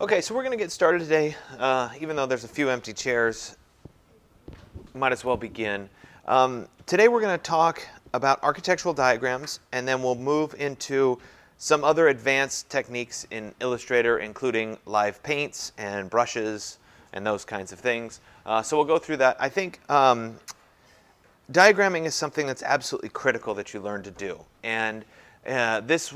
Okay, so we're going to get started today. Even though there's a few empty chairs, might as well begin. Today we're going to talk about architectural diagrams, and then we'll move into some other advanced techniques in Illustrator, including live paints and brushes and those kinds of things. So we'll go through that. I think diagramming is something that's absolutely critical that you learn to do. And this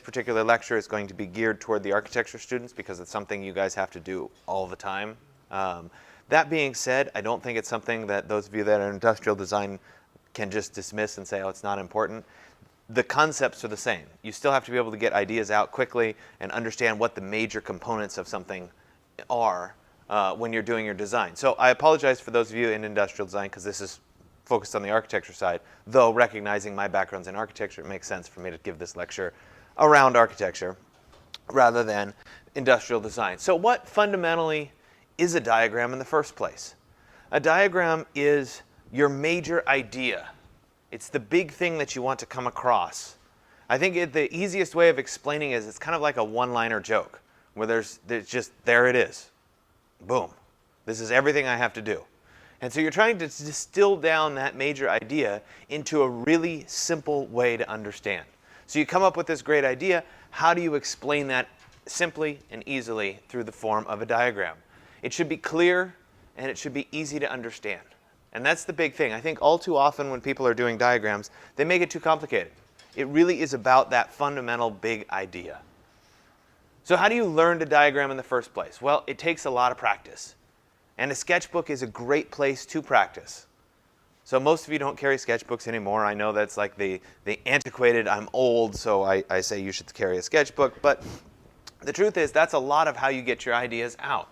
particular lecture is going to be geared toward the architecture students because it's something you guys have to do all the time. That being said, I don't think it's something that those of you that are in industrial design can just dismiss and say, oh, it's not important. The concepts are the same. You still have to be able to get ideas out quickly and understand what the major components of something are when you're doing your design. So I apologize for those of you in industrial design because this is focused on the architecture side, though recognizing my background's in architecture, it makes sense for me to give this lecture around architecture rather than industrial design. So what fundamentally is a diagram in the first place? A diagram is your major idea. It's the big thing that you want to come across. I think the easiest way of explaining it is it's kind of like a one-liner joke where there's just, there it is. Boom. This is everything I have to do. And so you're trying to distill down that major idea into a really simple way to understand. So you come up with this great idea. How do you explain that simply and easily through the form of a diagram? It should be clear and it should be easy to understand. And that's the big thing. I think all too often when people are doing diagrams, they make it too complicated. It really is about that fundamental big idea. So how do you learn to diagram in the first place? Well, it takes a lot of practice. And a sketchbook is a great place to practice. So most of you don't carry sketchbooks anymore. I know that's like the antiquated, I'm old, so I say you should carry a sketchbook. But the truth is that's a lot of how you get your ideas out.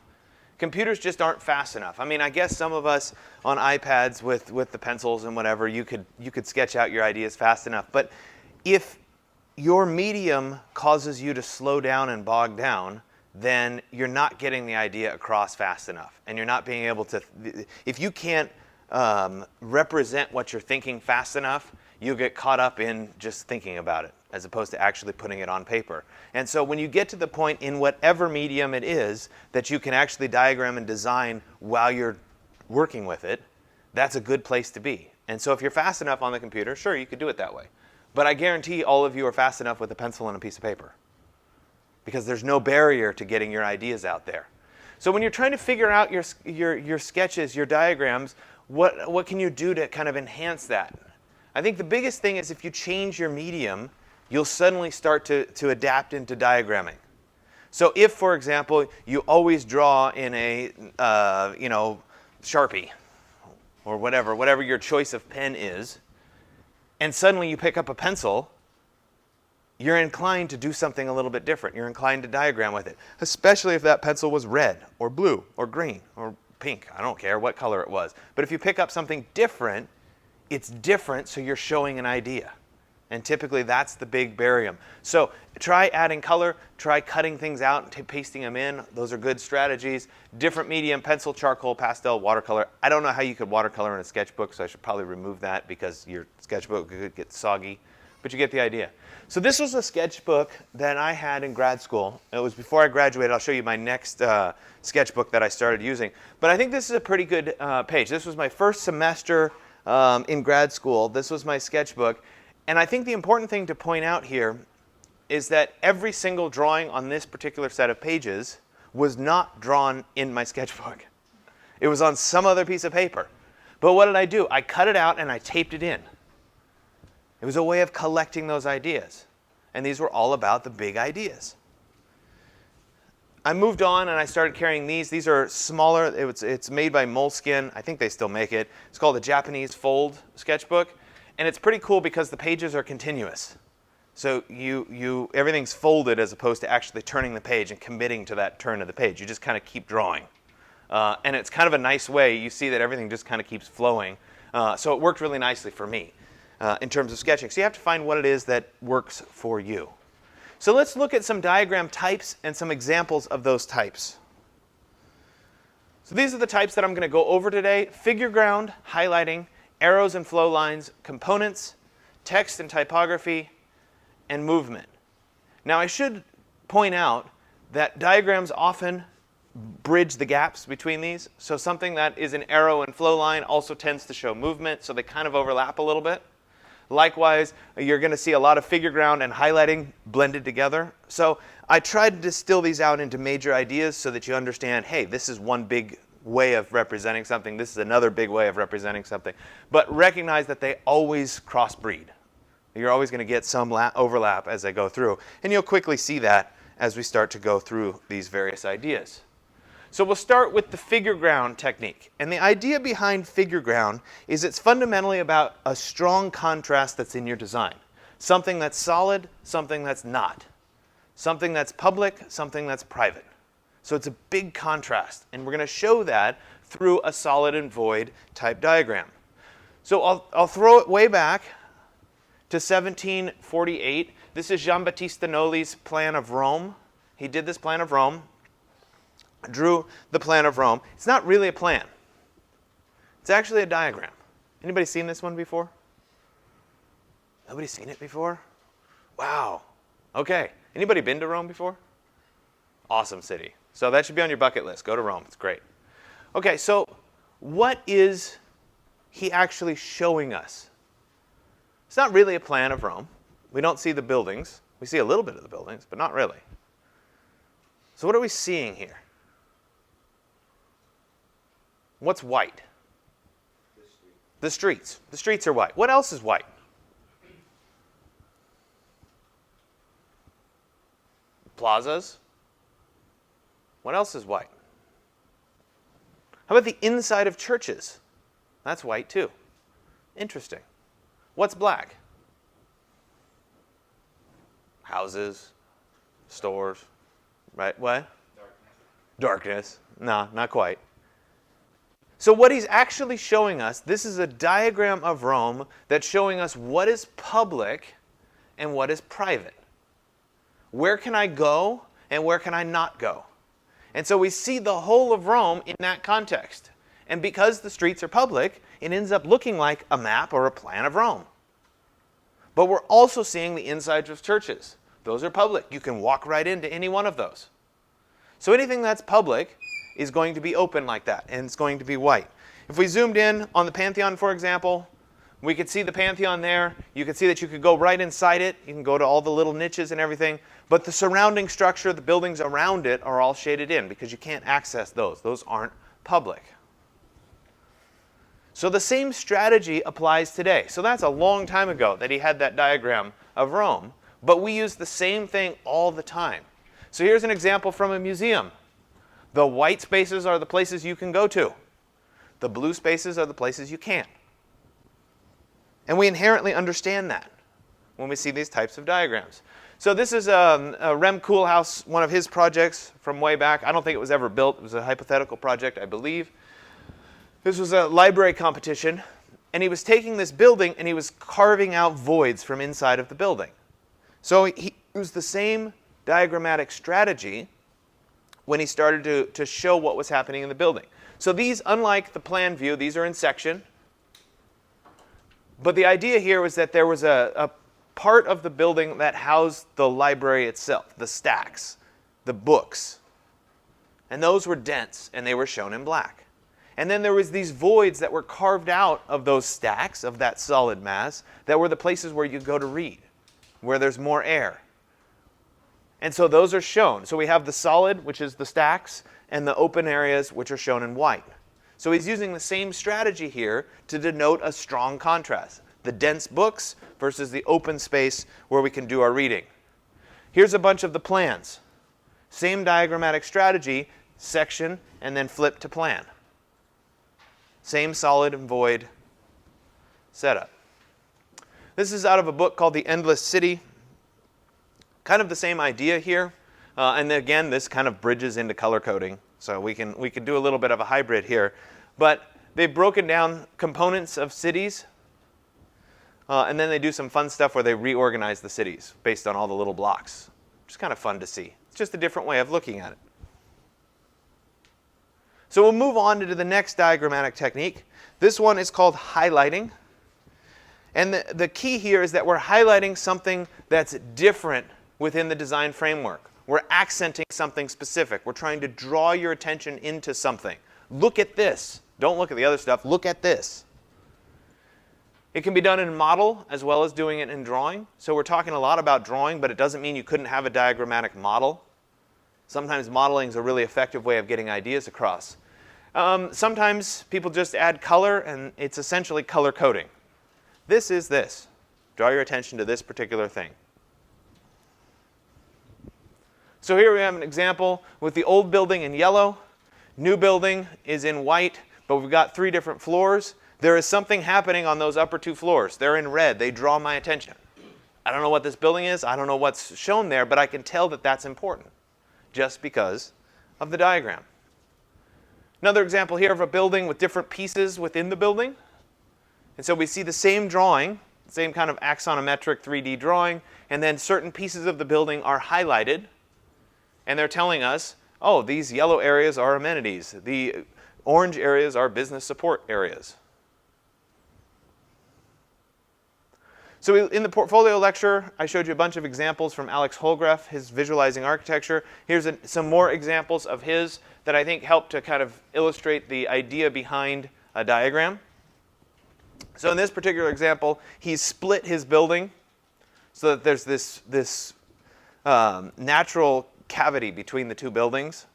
Computers just aren't fast enough. I mean, I guess some of us on iPads with the pencils and whatever, you could sketch out your ideas fast enough. But if your medium causes you to slow down and bog down, then you're not getting the idea across fast enough. And you're not being able to, if you can't represent what you're thinking fast enough, you'll get caught up in just thinking about it as opposed to actually putting it on paper. And so when you get to the point in whatever medium it is that you can actually diagram and design while you're working with it, that's a good place to be. And so if you're fast enough on the computer, sure, you could do it that way. But I guarantee all of you are fast enough with a pencil and a piece of paper, because there's no barrier to getting your ideas out there. So when you're trying to figure out your sketches, your diagrams, what can you do to kind of enhance that? I think the biggest thing is if you change your medium, you'll suddenly start to adapt into diagramming. So if, for example, you always draw in a Sharpie or whatever your choice of pen is, and suddenly you pick up a pencil, you're inclined to do something a little bit different. You're inclined to diagram with it, especially if that pencil was red or blue or green or pink. I don't care what color it was. But if you pick up something different, it's different, so you're showing an idea. And typically that's the big barrier. So try adding color, try cutting things out and pasting them in. Those are good strategies. Different medium, pencil, charcoal, pastel, watercolor. I don't know how you could watercolor in a sketchbook, so I should probably remove that because your sketchbook could get soggy. But you get the idea. So this was a sketchbook that I had in grad school. It was before I graduated. I'll show you my next sketchbook that I started using. But I think this is a pretty good page. This was my first semester in grad school. This was my sketchbook. And I think the important thing to point out here is that every single drawing on this particular set of pages was not drawn in my sketchbook. It was on some other piece of paper. But what did I do? I cut it out and I taped it in. It was a way of collecting those ideas. And these were all about the big ideas. I moved on and I started carrying these. These are smaller. It's made by Moleskine. I think they still make it. It's called the Japanese Fold sketchbook. And it's pretty cool because the pages are continuous. So everything's folded as opposed to actually turning the page and committing to that turn of the page. You just kind of keep drawing. And it's kind of a nice way. You see that everything just kind of keeps flowing. So it worked really nicely for me in terms of sketching. So you have to find what it is that works for you. So let's look at some diagram types and some examples of those types. So these are the types that I'm going to go over today: figure ground, highlighting, arrows and flow lines, components, text and typography, and movement. Now I should point out that diagrams often bridge the gaps between these. So something that is an arrow and flow line also tends to show movement, so they kind of overlap a little bit. Likewise, you're going to see a lot of figure ground and highlighting blended together. So I tried to distill these out into major ideas so that you understand, hey, this is one big way of representing something. This is another big way of representing something. But recognize that they always crossbreed. You're always going to get some overlap as I go through. And you'll quickly see that as we start to go through these various ideas. So we'll start with the figure ground technique. And the idea behind figure ground is it's fundamentally about a strong contrast that's in your design. Something that's solid, something that's not. Something that's public, something that's private. So it's a big contrast. And we're going to show that through a solid and void type diagram. So I'll throw it way back to 1748. This is Giambattista Noli's plan of Rome. He did this plan of Rome. Drew the plan of Rome. It's not really a plan. It's actually a diagram. Anybody seen this one before? Nobody seen it before? Wow. Okay. Anybody been to Rome before? Awesome city. So that should be on your bucket list. Go to Rome. It's great. Okay, so what is he actually showing us? It's not really a plan of Rome. We don't see the buildings. We see a little bit of the buildings, but not really. So what are we seeing here? What's white? The streets. The streets are white. What else is white? Plazas. What else is white? How about the inside of churches? That's white too. Interesting. What's black? Houses, stores, right? What? Darkness. No, not quite. So what he's actually showing us, this is a diagram of Rome that's showing us what is public and what is private. Where can I go and where can I not go? And so we see the whole of Rome in that context. And because the streets are public, it ends up looking like a map or a plan of Rome. But we're also seeing the insides of churches. Those are public. You can walk right into any one of those. So anything that's public is going to be open like that, and it's going to be white. If we zoomed in on the Pantheon, for example, we could see the Pantheon there. You could see that you could go right inside it. You can go to all the little niches and everything. But the surrounding structure, the buildings around it, are all shaded in because you can't access those. Those aren't public. So the same strategy applies today. So that's a long time ago that he had that diagram of Rome. But we use the same thing all the time. So here's an example from a museum. The white spaces are the places you can go to. The blue spaces are the places you can't. And we inherently understand that when we see these types of diagrams. So this is a Rem Koolhaas, one of his projects from way back. I don't think it was ever built. It was a hypothetical project, I believe. This was a library competition. And he was taking this building and he was carving out voids from inside of the building. So he used the same diagrammatic strategy when he started to show what was happening in the building. So these, unlike the plan view, these are in section. But the idea here was that there was a part of the building that housed the library itself, the stacks, the books. And those were dense, and they were shown in black. And then there was these voids that were carved out of those stacks, of that solid mass, that were the places where you go to read, where there's more air. And so those are shown. So we have the solid, which is the stacks, and the open areas, which are shown in white. So he's using the same strategy here to denote a strong contrast. The dense books versus the open space where we can do our reading. Here's a bunch of the plans. Same diagrammatic strategy, section, and then flip to plan. Same solid and void setup. This is out of a book called The Endless City. Kind of the same idea here. And again, this kind of bridges into color coding. So we can do a little bit of a hybrid here. But they've broken down components of cities. And then they do some fun stuff where they reorganize the cities based on all the little blocks. Which is kind of fun to see. It's just a different way of looking at it. So we'll move on to the next diagrammatic technique. This one is called highlighting. And the key here is that we're highlighting something that's different within the design framework. We're accenting something specific. We're trying to draw your attention into something. Look at this. Don't look at the other stuff. Look at this. It can be done in model as well as doing it in drawing. So we're talking a lot about drawing, but it doesn't mean you couldn't have a diagrammatic model. Sometimes modeling is a really effective way of getting ideas across. Sometimes people just add color, and it's essentially color coding. This is this. Draw your attention to this particular thing. So here we have an example with the old building in yellow. New building is in white, but we've got 3 different floors. There is something happening on those upper 2 floors. They're in red. They draw my attention. I don't know what this building is. I don't know what's shown there, but I can tell that that's important just because of the diagram. Another example here of a building with different pieces within the building. And so we see the same drawing, same kind of axonometric 3D drawing, and then certain pieces of the building are highlighted, and they're telling us, oh, these yellow areas are amenities. The orange areas are business support areas. So in the portfolio lecture, I showed you a bunch of examples from Alex Holgraff, his visualizing architecture. Here's some more examples of his that I think help to kind of illustrate the idea behind a diagram. So in this particular example, he's split his building so that there's this natural cavity between the 2 buildings.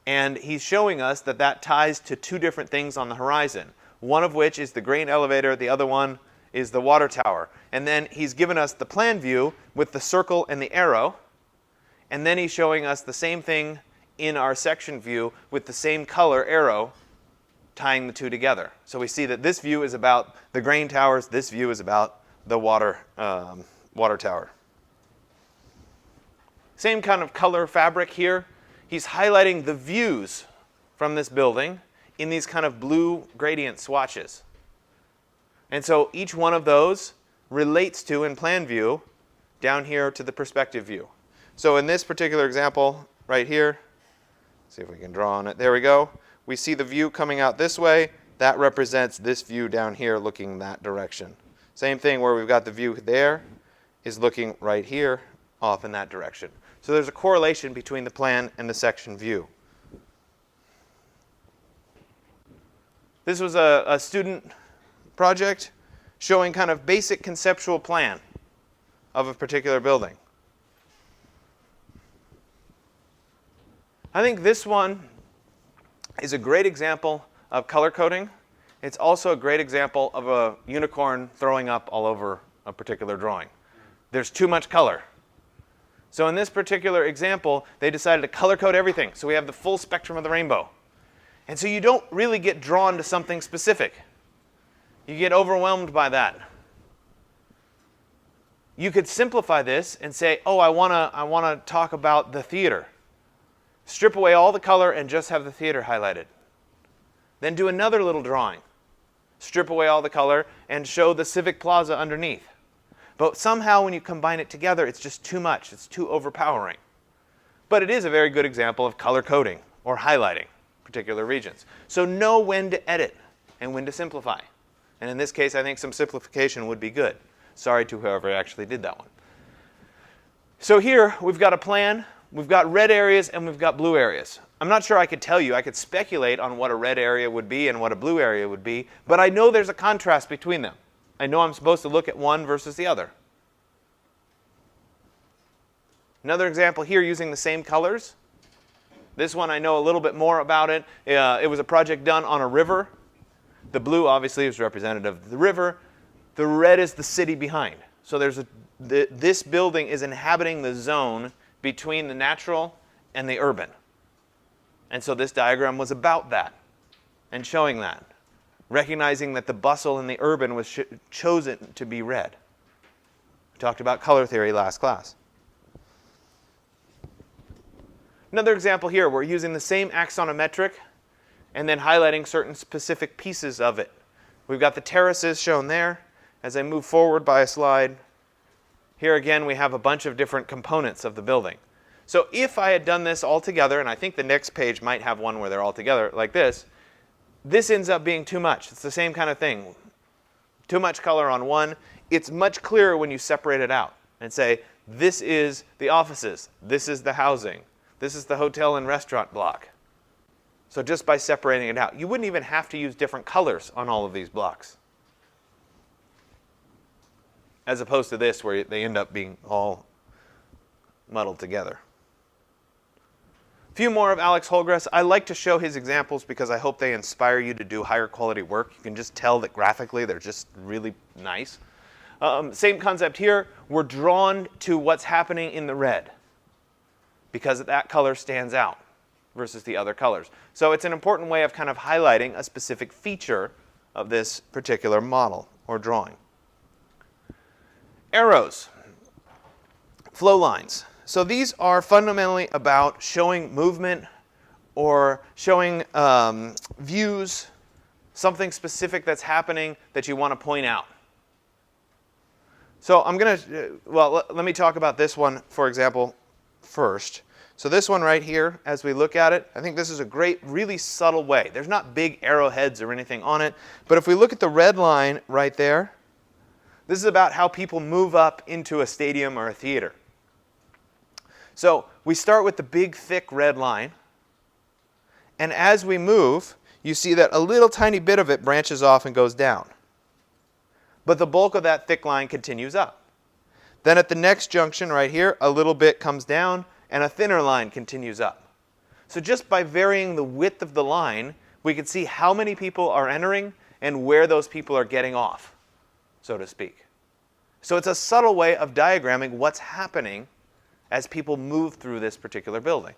And he's showing us that that ties to 2 different things on the horizon, one of which is the grain elevator, the other one is the water tower. And then he's given us the plan view with the circle and the arrow. And then he's showing us the same thing in our section view with the same color arrow tying the 2 together. So we see that this view is about the grain towers, this view is about the water tower. Same kind of color fabric here. He's highlighting the views from this building in these kind of blue gradient swatches. And so each one of those relates to, in plan view, down here to the perspective view. So in this particular example right here, see if we can draw on it. There we go. We see the view coming out this way. That represents this view down here looking that direction. Same thing where we've got the view there is looking right here off in that direction. So there's a correlation between the plan and the section view. This was a student project showing kind of basic conceptual plan of a particular building. I think this one is a great example of color coding. It's also a great example of a unicorn throwing up all over a particular drawing. There's too much color. So in this particular example, they decided to color code everything. So we have the full spectrum of the rainbow. And so you don't really get drawn to something specific. You get overwhelmed by that. You could simplify this and say, oh, I want to talk about the theater. Strip away all the color and just have the theater highlighted. Then do another little drawing. Strip away all the color and show the Civic Plaza underneath. But somehow when you combine it together, it's just too much. It's too overpowering. But it is a very good example of color coding or highlighting particular regions. So know when to edit and when to simplify. And in this case, I think some simplification would be good. Sorry to whoever actually did that one. So here we've got a plan. We've got red areas and we've got blue areas. I'm not sure I could tell you. I could speculate on what a red area would be and what a blue area would be, but I know there's a contrast between them. I know I'm supposed to look at one versus the other. Another example here using the same colors. This one I know a little bit more about it. It was a project done on a river. The blue obviously is representative of the river. The red is the city behind. So this building is inhabiting the zone between the natural and the urban. And so this diagram was about that and showing that, recognizing that the bustle in the urban was chosen to be red. We talked about color theory last class. Another example here, we're using the same axonometric and then highlighting certain specific pieces of it. We've got the terraces shown there. As I move forward by a slide, here again we have a bunch of different components of the building. So if I had done this all together, and I think the next page might have one where they're all together like this ends up being too much. It's the same kind of thing. Too much color on one. It's much clearer when you separate it out and say, This is the offices. This is the housing. This is the hotel and restaurant block. So just by separating it out, you wouldn't even have to use different colors on all of these blocks, as opposed to this where they end up being all muddled together. A few more of Alex Holgress. I like to show his examples because I hope they inspire you to do higher quality work. You can just tell that graphically they're just really nice. Same concept here. We're drawn to what's happening in the red because that color stands out versus the other colors. So it's an important way of kind of highlighting a specific feature of this particular model or drawing. Arrows, flow lines. So these are fundamentally about showing movement or showing views, something specific that's happening that you want to point out. So I'm going to, well, let me talk about this one, for example, first. So this one right here, as we look at it, I think this is a great, really subtle way. There's not big arrowheads or anything on it, but if we look at the red line right there, this is about how people move up into a stadium or a theater. So we start with the big, thick red line, and as we move, you see that a little tiny bit of it branches off and goes down. But the bulk of that thick line continues up. Then at the next junction right here, a little bit comes down, and a thinner line continues up. So just by varying the width of the line, we can see how many people are entering and where those people are getting off, so to speak. So it's a subtle way of diagramming what's happening as people move through this particular building.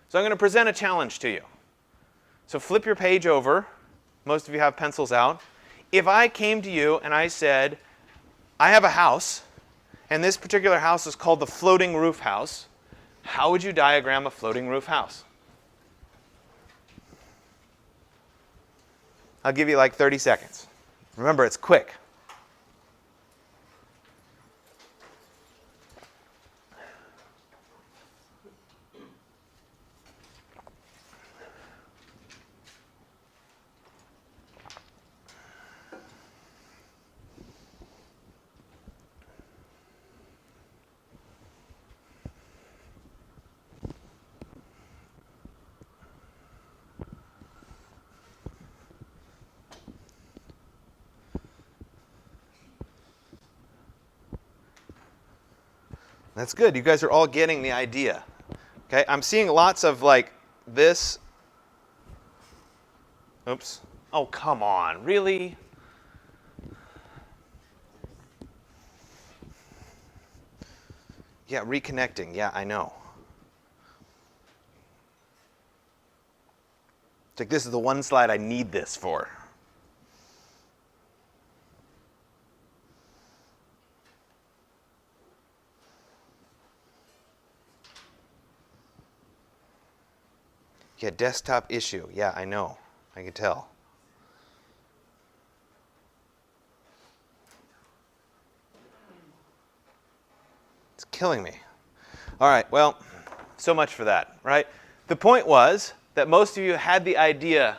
So I'm going to present a challenge to you. So flip your page over. Most of you have pencils out. If I came to you and I said, I have a house, and this particular house is called the floating roof house, how would you diagram a floating roof house? I'll give you like 30 seconds. Remember, it's quick. That's good. You guys are all getting the idea. Okay, I'm seeing lots of like this. Oops. Oh, come on. Really? Yeah, reconnecting. Yeah, I know. It's like this is the one slide I need this for. Yeah, desktop issue. Yeah, I know. I can tell. It's killing me. All right, well, so much for that, right? The point was that most of you had the idea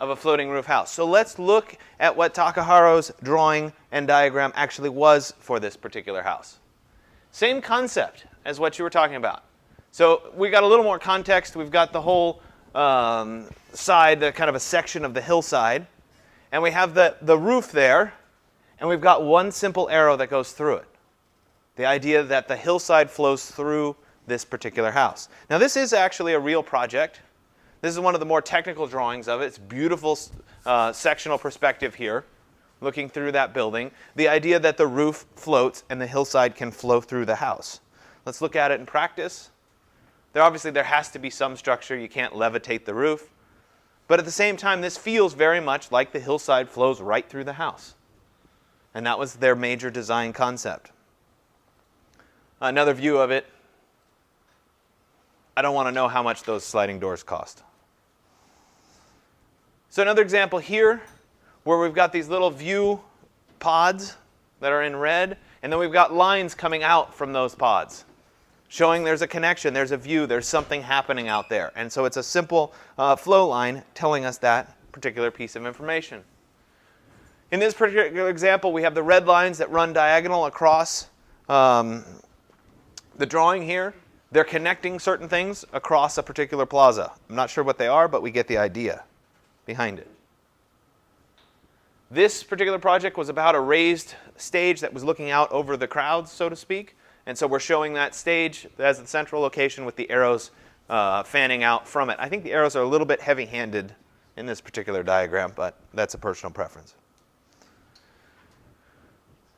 of a floating roof house. So let's look at what Takaharu's drawing and diagram actually was for this particular house. Same concept as what you were talking about. So we got a little more context. We've got the whole side, the kind of a section of the hillside, and we have the roof there, and we've got one simple arrow that goes through it. The idea that the hillside flows through this particular house. Now this is actually a real project. This is one of the more technical drawings of it. It's beautiful sectional perspective here, looking through that building. The idea that the roof floats and the hillside can flow through the house. Let's look at it in practice. Obviously, there has to be some structure. You can't levitate the roof. But at the same time, this feels very much like the hillside flows right through the house. And that was their major design concept. Another view of it. I don't want to know how much those sliding doors cost. So another example here, where we've got these little view pods that are in red, and then we've got lines coming out from those pods, showing there's a connection, there's a view, there's something happening out there. And so it's a simple flow line telling us that particular piece of information. In this particular example, we have the red lines that run diagonal across the drawing here. They're connecting certain things across a particular plaza. I'm not sure what they are, but we get the idea behind it. This particular project was about a raised stage that was looking out over the crowds, so to speak. And so we're showing that stage as the central location with the arrows fanning out from it. I think the arrows are a little bit heavy-handed in this particular diagram, but that's a personal preference.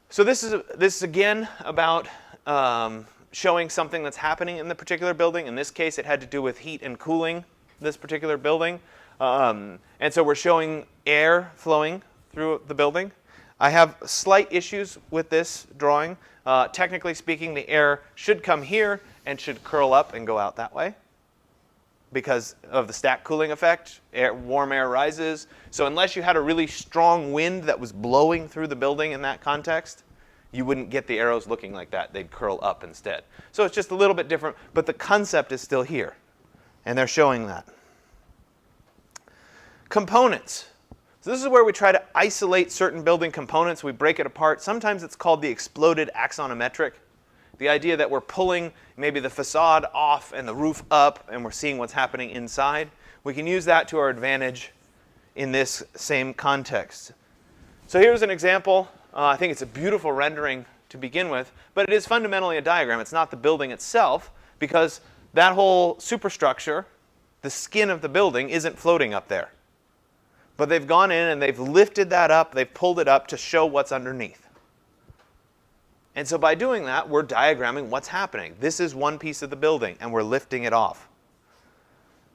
So this is again about showing something that's happening in the particular building. In this case, it had to do with heat and cooling this particular building. And so we're showing air flowing through the building. I have slight issues with this drawing. Technically speaking, the air should come here and should curl up and go out that way because of the stack cooling effect. Warm air rises. So unless you had a really strong wind that was blowing through the building in that context, you wouldn't get the arrows looking like that. They'd curl up instead. So it's just a little bit different, but the concept is still here. And they're showing that. Components. So this is where we try to isolate certain building components. We break it apart. Sometimes it's called the exploded axonometric. The idea that we're pulling maybe the facade off and the roof up and we're seeing what's happening inside. We can use that to our advantage in this same context. So here's an example. I think it's a beautiful rendering to begin with, but it is fundamentally a diagram. It's not the building itself because that whole superstructure, the skin of the building, isn't floating up there. But they've gone in and they've lifted that up, they've pulled it up to show what's underneath. And so by doing that, we're diagramming what's happening. This is one piece of the building and we're lifting it off.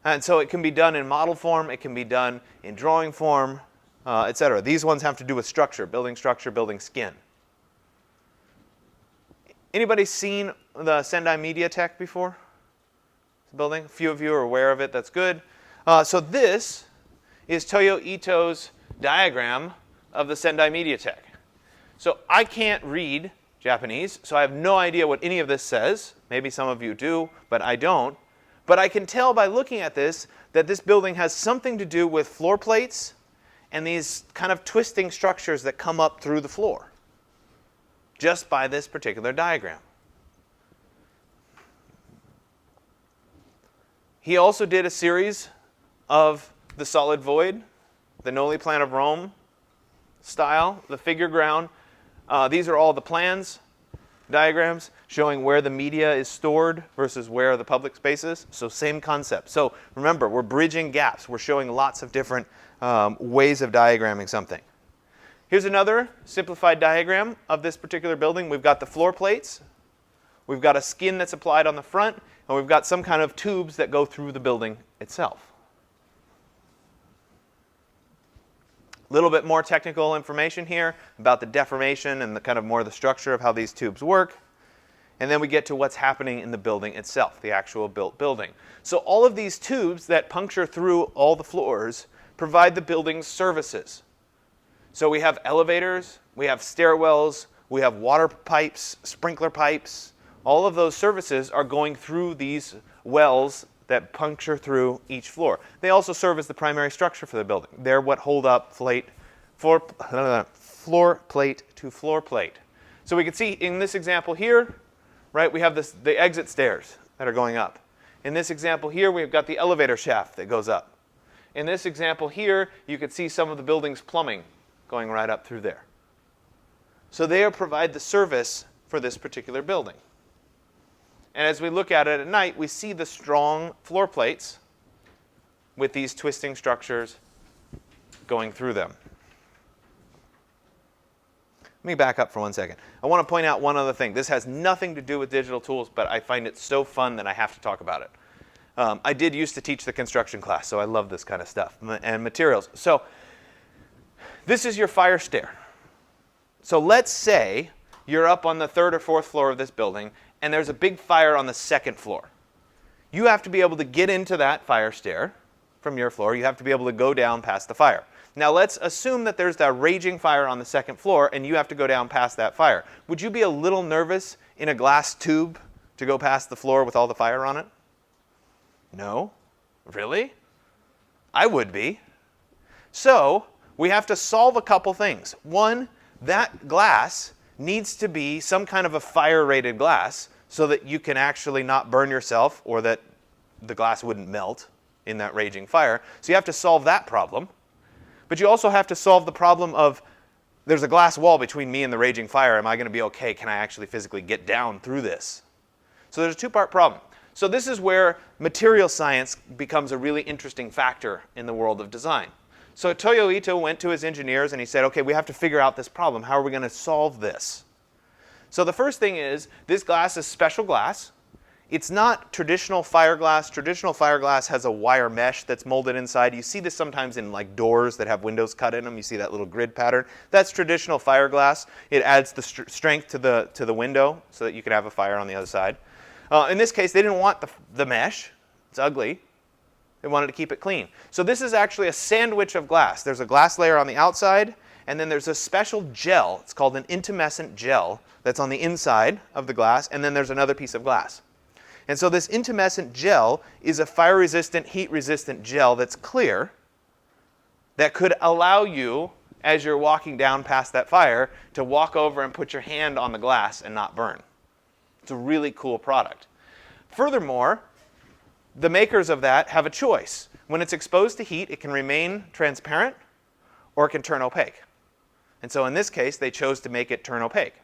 And so it can be done in model form, it can be done in drawing form, etc. These ones have to do with structure, building skin. Anybody seen the Sendai Media Tech before? Building? A few of you are aware of it, that's good. So this is Toyo Ito's diagram of the Sendai Media Tech. So I can't read Japanese, so I have no idea what any of this says. Maybe some of you do, but I don't. But I can tell by looking at this that this building has something to do with floor plates and these kind of twisting structures that come up through the floor, just by this particular diagram. He also did a series of the solid void, the Noli Plan of Rome style, the figure ground. These are all the plans, diagrams, showing where the media is stored versus where the public space is. So same concept. So remember, we're bridging gaps. We're showing lots of different ways of diagramming something. Here's another simplified diagram of this particular building. We've got the floor plates. We've got a skin that's applied on the front. And we've got some kind of tubes that go through the building itself. A little bit more technical information here about the deformation and the kind of more the structure of how these tubes work. And then we get to what's happening in the building itself, the actual built building. So all of these tubes that puncture through all the floors provide the building's services. So we have elevators, we have stairwells, we have water pipes, sprinkler pipes. All of those services are going through these wells that puncture through each floor. They also serve as the primary structure for the building. They're what hold up floor plate to floor plate. So we can see in this example here, right, we have the exit stairs that are going up. In this example here, we've got the elevator shaft that goes up. In this example here, you can see some of the building's plumbing going right up through there. So they provide the service for this particular building. And as we look at it at night, we see the strong floor plates with these twisting structures going through them. Let me back up for 1 second. I want to point out one other thing. This has nothing to do with digital tools, but I find it so fun that I have to talk about it. I did used to teach the construction class, so I love this kind of stuff and materials. So this is your fire stair. So let's say you're up on the 3rd or 4th floor of this building, and there's a big fire on the 2nd floor. You have to be able to get into that fire stair from your floor. You have to be able to go down past the fire. Now let's assume that there's that raging fire on the 2nd floor, and you have to go down past that fire. Would you be a little nervous in a glass tube to go past the floor with all the fire on it? No? Really? I would be. So we have to solve a couple things. One, that glass needs to be some kind of a fire-rated glass so that you can actually not burn yourself or that the glass wouldn't melt in that raging fire. So you have to solve that problem. But you also have to solve the problem of there's a glass wall between me and the raging fire. Am I going to be okay? Can I actually physically get down through this? So there's a two-part problem. So this is where material science becomes a really interesting factor in the world of design. So Toyo Ito went to his engineers and he said, okay, we have to figure out this problem. How are we going to solve this? So the first thing is, this glass is special glass. It's not traditional fiberglass. Traditional fiberglass has a wire mesh that's molded inside. You see this sometimes in like doors that have windows cut in them. You see that little grid pattern. That's traditional fiberglass. It adds the strength to the window so that you can have a fire on the other side. In this case, they didn't want the mesh. It's ugly. They wanted to keep it clean. So this is actually a sandwich of glass. There's a glass layer on the outside, and then there's a special gel. It's called an intumescent gel that's on the inside of the glass, and then there's another piece of glass. And so this intumescent gel is a fire-resistant, heat-resistant gel that's clear that could allow you, as you're walking down past that fire, to walk over and put your hand on the glass and not burn. It's a really cool product. Furthermore, the makers of that have a choice. When it's exposed to heat, it can remain transparent or it can turn opaque. And so in this case, they chose to make it turn opaque.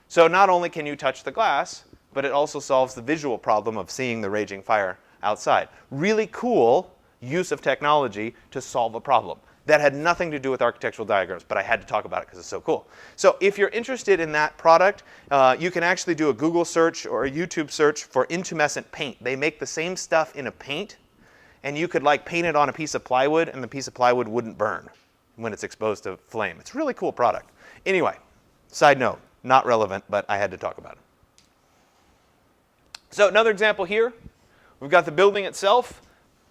So not only can you touch the glass, but it also solves the visual problem of seeing the raging fire outside. Really cool use of technology to solve a problem. That had nothing to do with architectural diagrams, but I had to talk about it because it's so cool. So if you're interested in that product, you can actually do a Google search or a YouTube search for intumescent paint. They make the same stuff in a paint, and you could like paint it on a piece of plywood, and the piece of plywood wouldn't burn when it's exposed to flame. It's a really cool product. Anyway, side note, not relevant, but I had to talk about it. So another example here, we've got the building itself,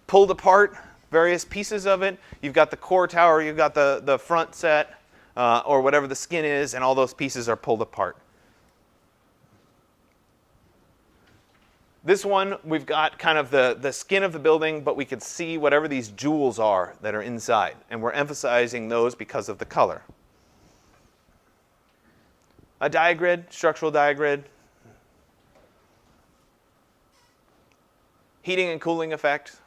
pulled apart, various pieces of it. You've got the core tower, you've got the front set, or whatever the skin is, and all those pieces are pulled apart. This one, we've got kind of the skin of the building, but we can see whatever these jewels are that are inside, and we're emphasizing those because of the color. A diagrid, structural diagrid. Heating and cooling effect.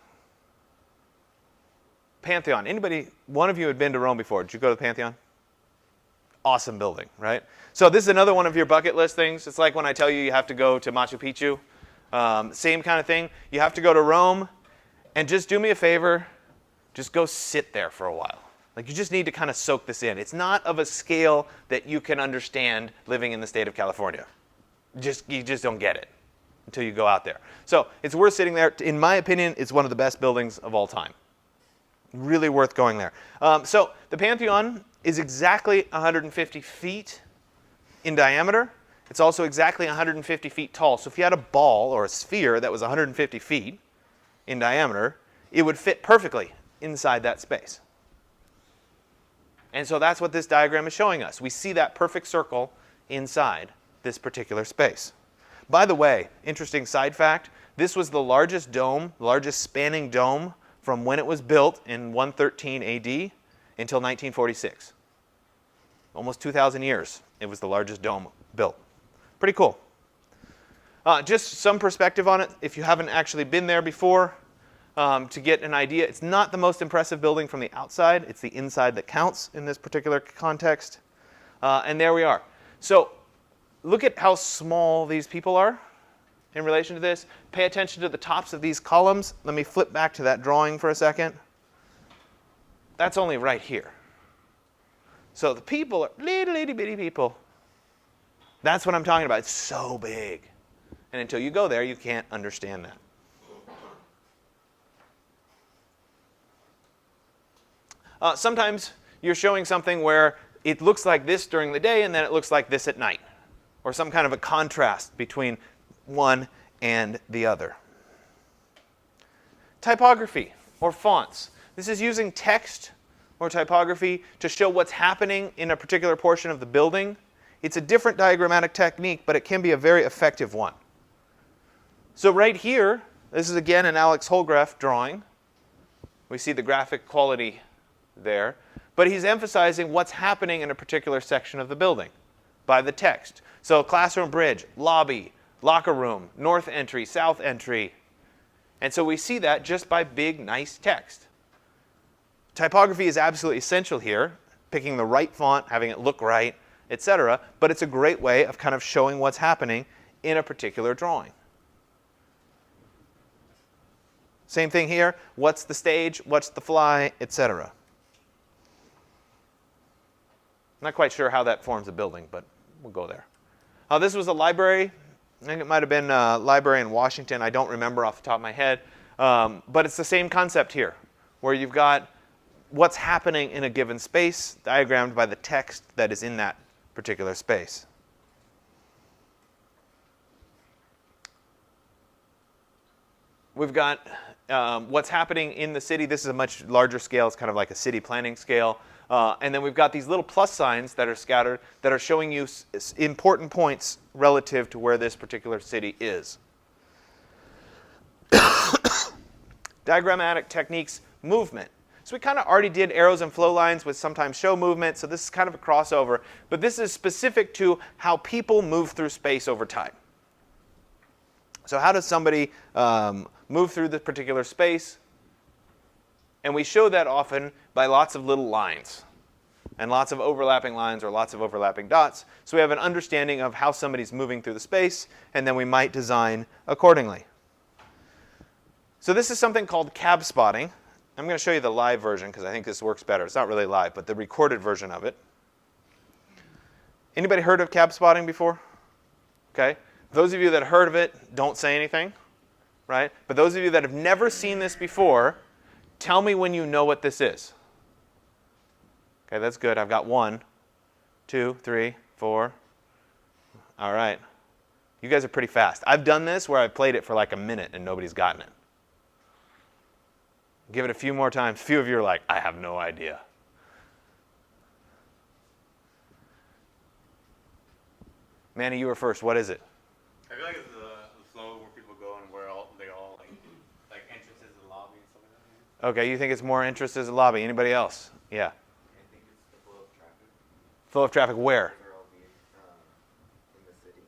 Pantheon. Anybody, one of you had been to Rome before. Did you go to the Pantheon? Awesome building, right? So this is another one of your bucket list things. It's like when I tell you you have to go to Machu Picchu. Same kind of thing. You have to go to Rome, and just do me a favor. Just go sit there for a while. Like, you just need to kind of soak this in. It's not of a scale that you can understand living in the state of California. You just don't get it until you go out there. So it's worth sitting there. In my opinion, it's one of the best buildings of all time. Really worth going there. So the Pantheon is exactly 150 feet in diameter. It's also exactly 150 feet tall. So if you had a ball or a sphere that was 150 feet in diameter, it would fit perfectly inside that space. And so that's what this diagram is showing us. We see that perfect circle inside this particular space. By the way, interesting side fact, this was the largest dome, largest spanning dome from when it was built in 113 AD until 1946. Almost 2,000 years, it was the largest dome built. Pretty cool. Just some perspective on it, if you haven't actually been there before, to get an idea. It's not the most impressive building from the outside. It's the inside that counts in this particular context. And there we are. So look at how small these people are in relation to this. Pay attention to the tops of these columns. Let me flip back to that drawing for a second. That's only right here. So the people are little itty bitty people. That's what I'm talking about. It's so big. And until you go there, you can't understand that. Sometimes you're showing something where it looks like this during the day and then it looks like this at night, or some kind of a contrast between one and the other. Typography or fonts. This is using text or typography to show what's happening in a particular portion of the building. It's a different diagrammatic technique, but it can be a very effective one. So right here, this is again an Alex Holgraf drawing. We see the graphic quality there. but he's emphasizing what's happening in a particular section of the building by the text. So classroom bridge, lobby, locker room, north entry, south entry. And so we see that just by big, nice text. Typography is absolutely essential here, picking the right font, having it look right, etc. But it's a great way of kind of showing what's happening in a particular drawing. Same thing here. What's the stage? What's the fly? Etc. Not quite sure how that forms a building, but we'll go there. This was a library. I think it might have been a library in Washington. I don't remember off the top of my head. But it's the same concept here, where you've got what's happening in a given space diagrammed by the text that is in that particular space. We've got what's happening in the city. This is a much larger scale. It's kind of like a city planning scale. And then we've got these little plus signs that are scattered that are showing you important points relative to where this particular city is. Diagrammatic techniques, movement. So we kind of already did arrows and flow lines, which sometimes show movement. So this is kind of a crossover. But this is specific to how people move through space over time. So how does somebody move through this particular space? And we show that often by lots of little lines and lots of overlapping lines or lots of overlapping dots. So we have an understanding of how somebody's moving through the space, and then we might design accordingly. So this is something called cab spotting. I'm going to show you the live version because I think this works better. It's not really live, but the recorded version of it. Anybody heard of cab spotting before? Okay. Those of you that heard of it, don't say anything, right? But those of you that have never seen this before, tell me when you know what this is. Okay, that's good. I've got 1, 2, 3, 4. All right. You guys are pretty fast. I've done this where I've played it for like a minute and nobody's gotten it. Give it a few more times. A few of you are like, I have no idea. Manny, you were first. What is it? I feel like it's the flow where people go and where they all like entrances to the lobby and stuff like that. Okay, you think it's more entrances in the lobby. Anybody else? Yeah. I think it's the flow of traffic. Flow of traffic where? They're all being in the city.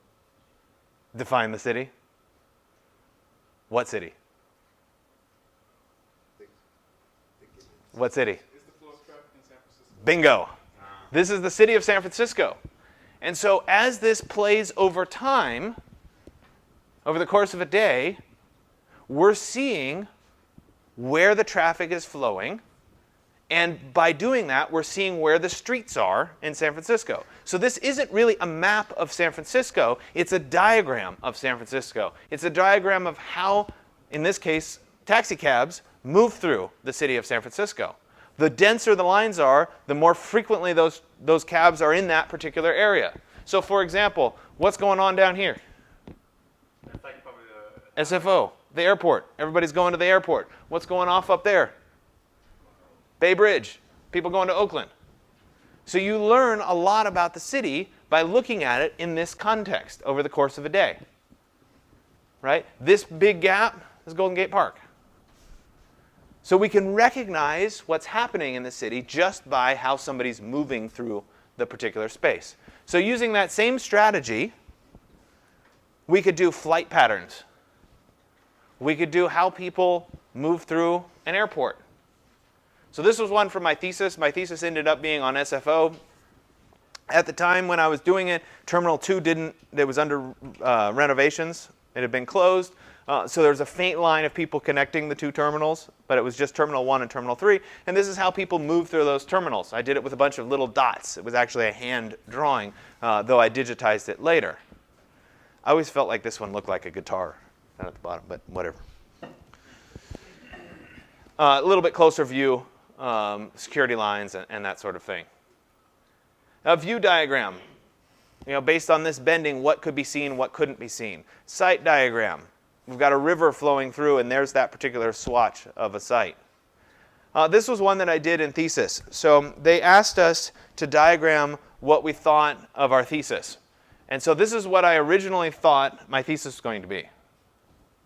Define the city. What city? What city? It's the flow of traffic in San Francisco. Bingo. This is the city of San Francisco. And so as this plays over time, over the course of a day, we're seeing where the traffic is flowing. And by doing that, we're seeing where the streets are in San Francisco. So this isn't really a map of San Francisco. It's a diagram of San Francisco. It's a diagram of how, in this case, taxi cabs move through the city of San Francisco. The denser the lines are, the more frequently those cabs are in that particular area. So for example, what's going on down here? That's like probably the SFO, the airport. Everybody's going to the airport. What's going off up there? Bay Bridge, people going to Oakland. So you learn a lot about the city by looking at it in this context over the course of a day. Right? This big gap is Golden Gate Park. So we can recognize what's happening in the city just by how somebody's moving through the particular space. So using that same strategy, we could do flight patterns. We could do how people move through an airport. So this was one from my thesis. My thesis ended up being on SFO. At the time when I was doing it, Terminal 2 it was under renovations. It had been closed. So there was a faint line of people connecting the two terminals, but it was just Terminal 1 and Terminal 3. And this is how people move through those terminals. I did it with a bunch of little dots. It was actually a hand drawing, though I digitized it later. I always felt like this one looked like a guitar down at the bottom, but whatever. A little bit closer view, security lines and that sort of thing. A view diagram. Based on this bending, what could be seen, what couldn't be seen. Site diagram. We've got a river flowing through, and there's that particular swatch of a site. This was one that I did in thesis. So they asked us to diagram what we thought of our thesis. And so this is what I originally thought my thesis was going to be.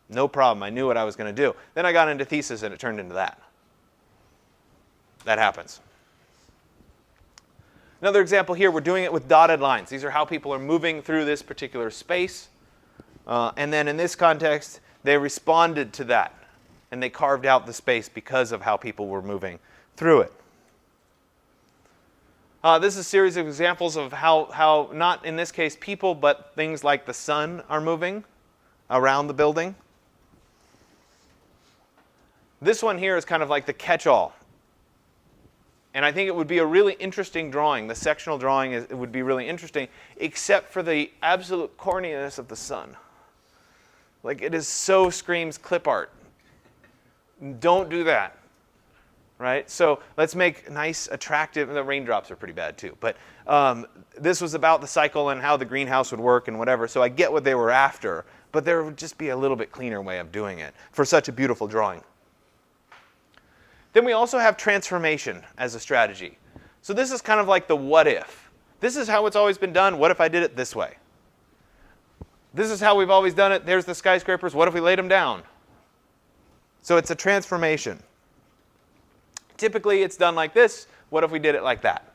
No problem. I knew what I was going to do. Then I got into thesis, and it turned into that. That happens. Another example here, we're doing it with dotted lines. These are how people are moving through this particular space. And then in this context, they responded to that. And they carved out the space because of how people were moving through it. This is a series of examples of how, not in this case people, but things like the sun are moving around the building. This one here is kind of like the catch-all. And I think it would be a really interesting drawing. The sectional drawing it would be really interesting, except for the absolute corniness of the sun. Like, it is so screams clip art. Don't do that. Right? So let's make nice, attractive, and the raindrops are pretty bad too. But this was about the cycle and how the greenhouse would work and whatever. So I get what they were after, but there would just be a little bit cleaner way of doing it for such a beautiful drawing. Then we also have transformation as a strategy. So this is kind of like the what if. This is how it's always been done. What if I did it this way? This is how we've always done it. There's the skyscrapers. What if we laid them down? So it's a transformation. Typically, it's done like this. What if we did it like that?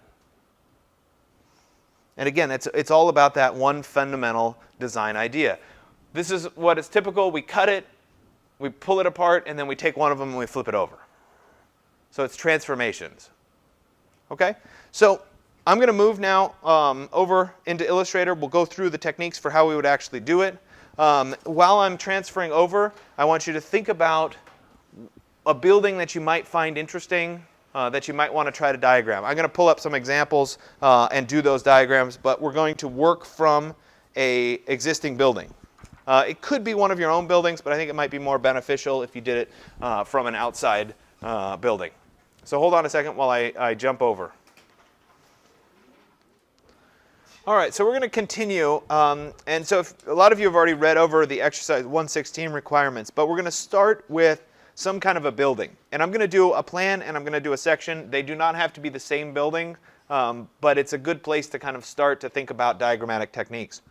And again, it's all about that one fundamental design idea. This is what is typical. We cut it, we pull it apart, and then we take one of them and we flip it over. So it's transformations. Okay? So I'm going to move now over into Illustrator. We'll go through the techniques for how we would actually do it. While I'm transferring over, I want you to think about a building that you might find interesting, that you might want to try to diagram. I'm going to pull up some examples and do those diagrams, but we're going to work from an existing building. It could be one of your own buildings, but I think it might be more beneficial if you did it from an outside building. So hold on a second while I jump over. All right, so we're going to continue. And so if, a lot of you have already read over the exercise 116 requirements, but we're going to start with some kind of a building. And I'm going to do a plan and I'm going to do a section. They do not have to be the same building, but it's a good place to kind of start to think about diagrammatic techniques.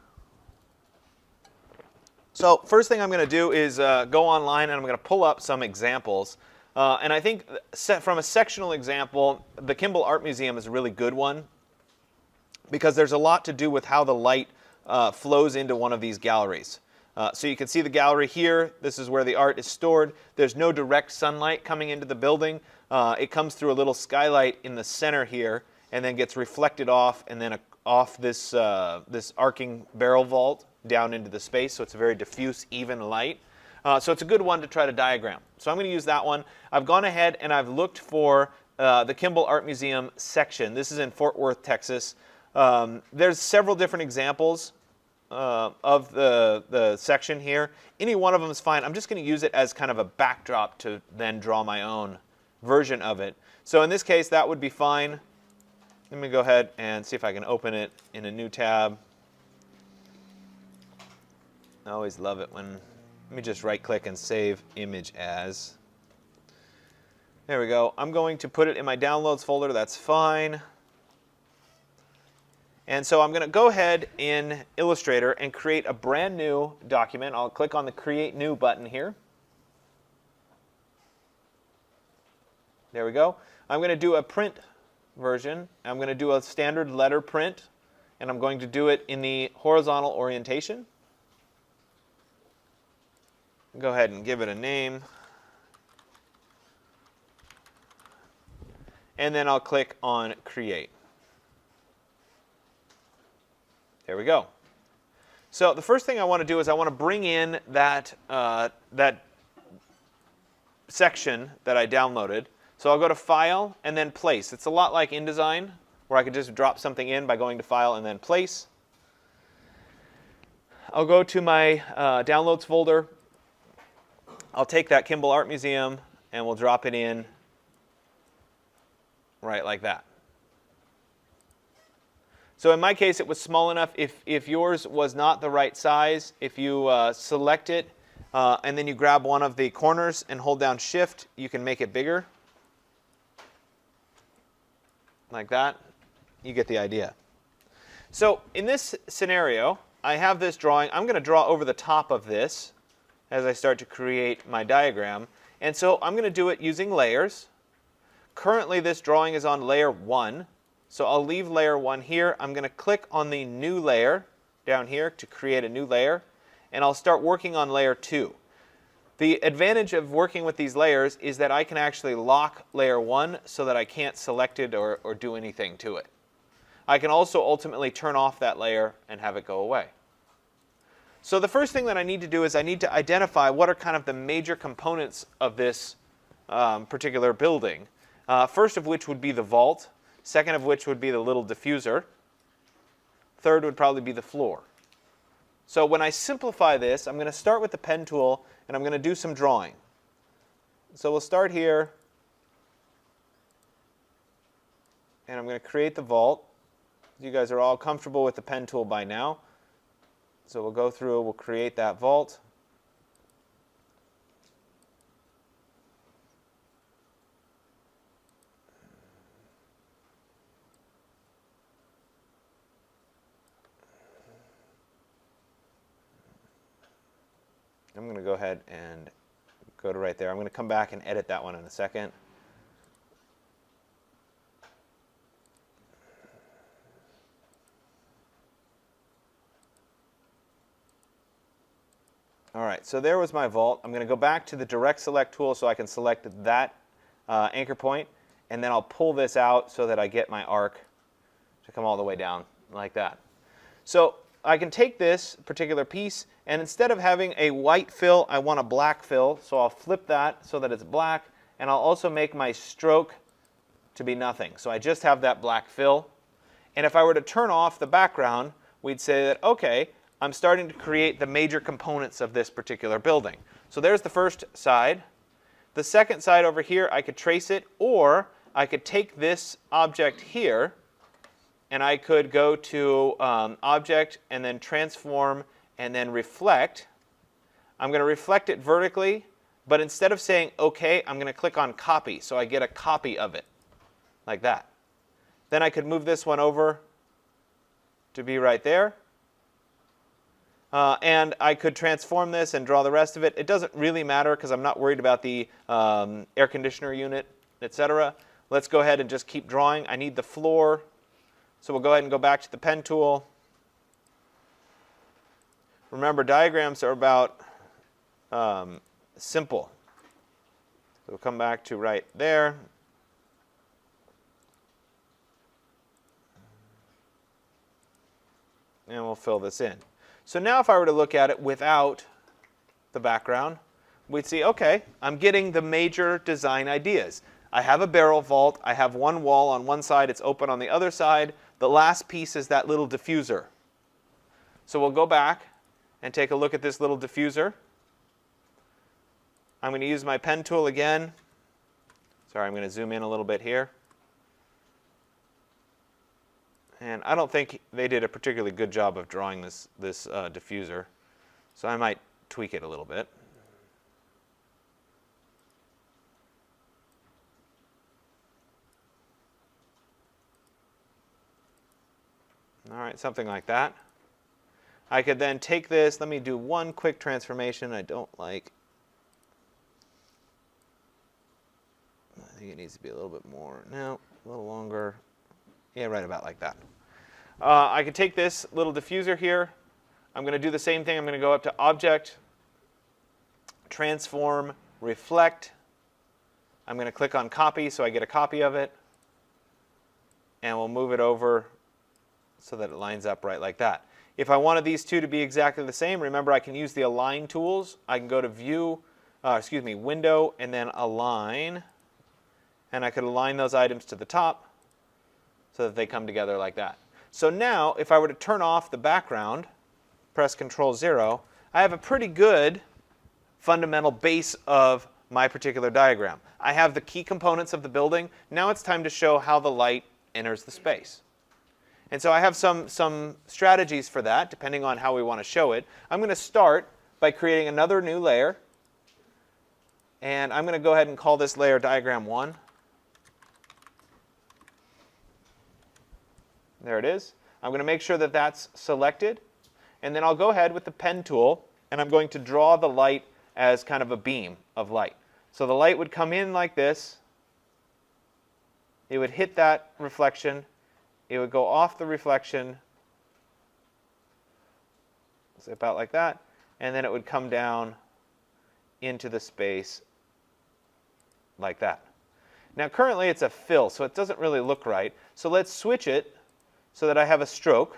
So first thing I'm going to do is go online and I'm going to pull up some examples. And I think from a sectional example, the Kimball Art Museum is a really good one because there's a lot to do with how the light flows into one of these galleries. So you can see the gallery here. This is where the art is stored. There's no direct sunlight coming into the building. It comes through a little skylight in the center here and then gets reflected off and then off this, this arcing barrel vault down into the space. So it's a very diffuse, even light. So it's a good one to try to diagram. So I'm going to use that one. I've gone ahead and I've looked for the Kimball Art Museum section. This is in Fort Worth, Texas. There's several different examples of the section here. Any one of them is fine. I'm just going to use it as kind of a backdrop to then draw my own version of it. So in this case, that would be fine. Let me go ahead and see if I can open it in a new tab. I always love it when, let me just right click and save image as. There we go. I'm going to put it in my downloads folder. That's fine. And so I'm going to go ahead in Illustrator and create a brand new document. I'll click on the Create New button here. There we go. I'm going to do a print version. I'm going to do a standard letter print, and I'm going to do it in the horizontal orientation. Go ahead and give it a name. And then I'll click on Create. There we go. So the first thing I want to do is I want to bring in that, that section that I downloaded. So I'll go to File and then Place. It's a lot like InDesign, where I could just drop something in by going to File and then Place. I'll go to my Downloads folder. I'll take that Kimball Art Museum and we'll drop it in right like that. So in my case, it was small enough. If yours was not the right size, if you select it and then you grab one of the corners and hold down Shift, you can make it bigger. Like that. You get the idea. So in this scenario, I have this drawing. I'm going to draw over the top of this as I start to create my diagram. And so I'm going to do it using layers. Currently, this drawing is on layer 1. So I'll leave layer 1 here. I'm going to click on the new layer down here to create a new layer, and I'll start working on layer 2. The advantage of working with these layers is that I can actually lock layer 1 so that I can't select it or do anything to it. I can also ultimately turn off that layer and have it go away. So the first thing that I need to do is I need to identify what are kind of the major components of this particular building. First of which would be the vault, second of which would be the little diffuser, third would probably be the floor. So when I simplify this, I'm going to start with the pen tool and I'm going to do some drawing. So we'll start here and I'm going to create the vault. You guys are all comfortable with the pen tool by now. So we'll go through, we'll create that vault. I'm going to go ahead and go to right there. I'm going to come back and edit that one in a second. All right, so there was my vault. I'm going to go back to the direct select tool so I can select that anchor point, and then I'll pull this out so that I get my arc to come all the way down like that. So I can take this particular piece, and instead of having a white fill, I want a black fill. So I'll flip that so that it's black, and I'll also make my stroke to be nothing. So I just have that black fill. And if I were to turn off the background, we'd say that, okay, I'm starting to create the major components of this particular building. So there's the first side. The second side over here, I could trace it, or I could take this object here, and I could go to Object, and then Transform, and then Reflect. I'm going to reflect it vertically, but instead of saying OK, I'm going to click on Copy, so I get a copy of it, like that. Then I could move this one over to be right there. And I could transform this and draw the rest of it. It doesn't really matter because I'm not worried about the air conditioner unit, etc. Let's go ahead and just keep drawing. I need the floor. So we'll go ahead and go back to the pen tool. Remember, diagrams are about simple. So we'll come back to right there. And we'll fill this in. So now if I were to look at it without the background, we'd see, okay, I'm getting the major design ideas. I have a barrel vault. I have one wall on one side. It's open on the other side. The last piece is that little diffuser. So we'll go back and take a look at this little diffuser. I'm going to use my pen tool again. Sorry, I'm going to zoom in a little bit here. And I don't think they did a particularly good job of drawing this diffuser. So I might tweak it a little bit. All right, something like that. I could then take this. Let me do one quick transformation I don't like. I think it needs to be a little bit more. No, a little longer. Yeah, right about like that. I could take this little diffuser here. I'm going to do the same thing. I'm going to go up to Object, Transform, Reflect. I'm going to click on Copy so I get a copy of it. And we'll move it over so that it lines up right like that. If I wanted these two to be exactly the same, remember I can use the Align tools. I can go to Window, and then Align. And I could align those items to the top so that they come together like that. So now, if I were to turn off the background, press Control-0, I have a pretty good fundamental base of my particular diagram. I have the key components of the building. Now it's time to show how the light enters the space. And so I have some strategies for that, depending on how we want to show it. I'm going to start by creating another new layer. And I'm going to go ahead and call this layer Diagram 1. There it is. I'm going to make sure that that's selected. And then I'll go ahead with the pen tool, and I'm going to draw the light as kind of a beam of light. So the light would come in like this. It would hit that reflection, it would go off the reflection, so about like that, and then it would come down into the space like that. Now currently it's a fill, so it doesn't really look right. So let's switch it so that I have a stroke.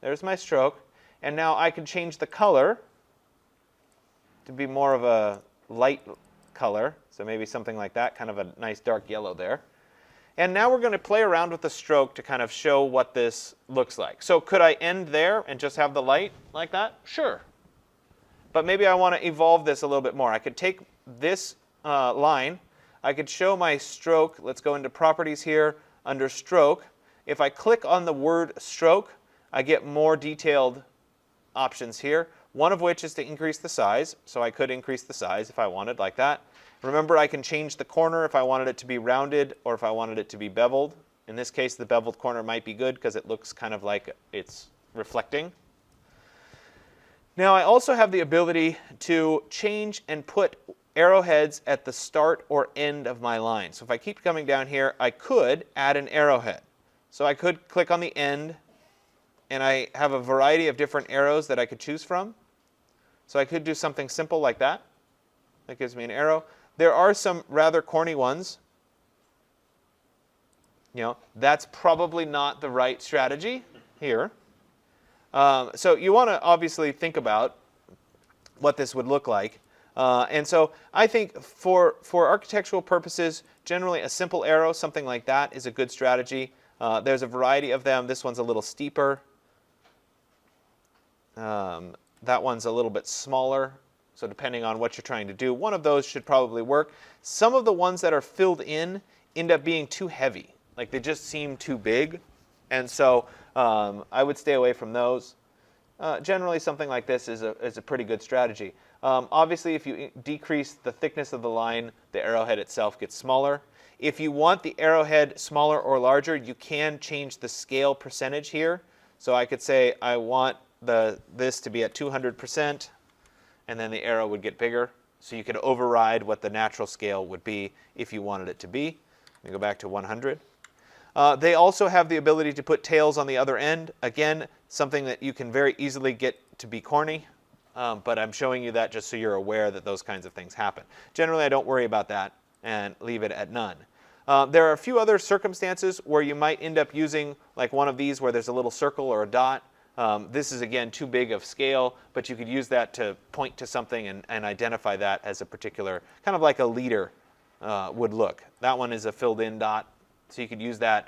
There's my stroke. And now I can change the color to be more of a light color. So maybe something like that, kind of a nice dark yellow there. And now we're going to play around with the stroke to kind of show what this looks like. So could I end there and just have the light like that? Sure. But maybe I want to evolve this a little bit more. I could take this line. I could show my stroke. Let's go into Properties here under Stroke. If I click on the word stroke, I get more detailed options here, one of which is to increase the size. So I could increase the size if I wanted, like that. Remember, I can change the corner if I wanted it to be rounded or if I wanted it to be beveled. In this case, the beveled corner might be good because it looks kind of like it's reflecting. Now I also have the ability to change and put arrowheads at the start or end of my line. So if I keep coming down here, I could add an arrowhead. So I could click on the end, and I have a variety of different arrows that I could choose from. So I could do something simple like that. That gives me an arrow. There are some rather corny ones. You know, that's probably not the right strategy here. So you want to obviously think about what this would look like. And so I think for architectural purposes, generally a simple arrow, something like that, is a good strategy. There's a variety of them. This one's a little steeper. That one's a little bit smaller. So depending on what you're trying to do, one of those should probably work. Some of the ones that are filled in end up being too heavy. Like they just seem too big. And so I would stay away from those. Generally, something like this is a pretty good strategy. Obviously, if you decrease the thickness of the line, the arrowhead itself gets smaller. If you want the arrowhead smaller or larger, you can change the scale percentage here. So I could say I want this to be at 200%, and then the arrow would get bigger. So you could override what the natural scale would be if you wanted it to be. Let me go back to 100. They also have the ability to put tails on the other end. Again, something that you can very easily get to be corny, but I'm showing you that just so you're aware that those kinds of things happen. Generally, I don't worry about that and leave it at none. There are a few other circumstances where you might end up using like one of these where there's a little circle or a dot. This is, again, too big of scale, but you could use that to point to something and identify that as a particular, kind of like a leader would look. That one is a filled-in dot. So you could use that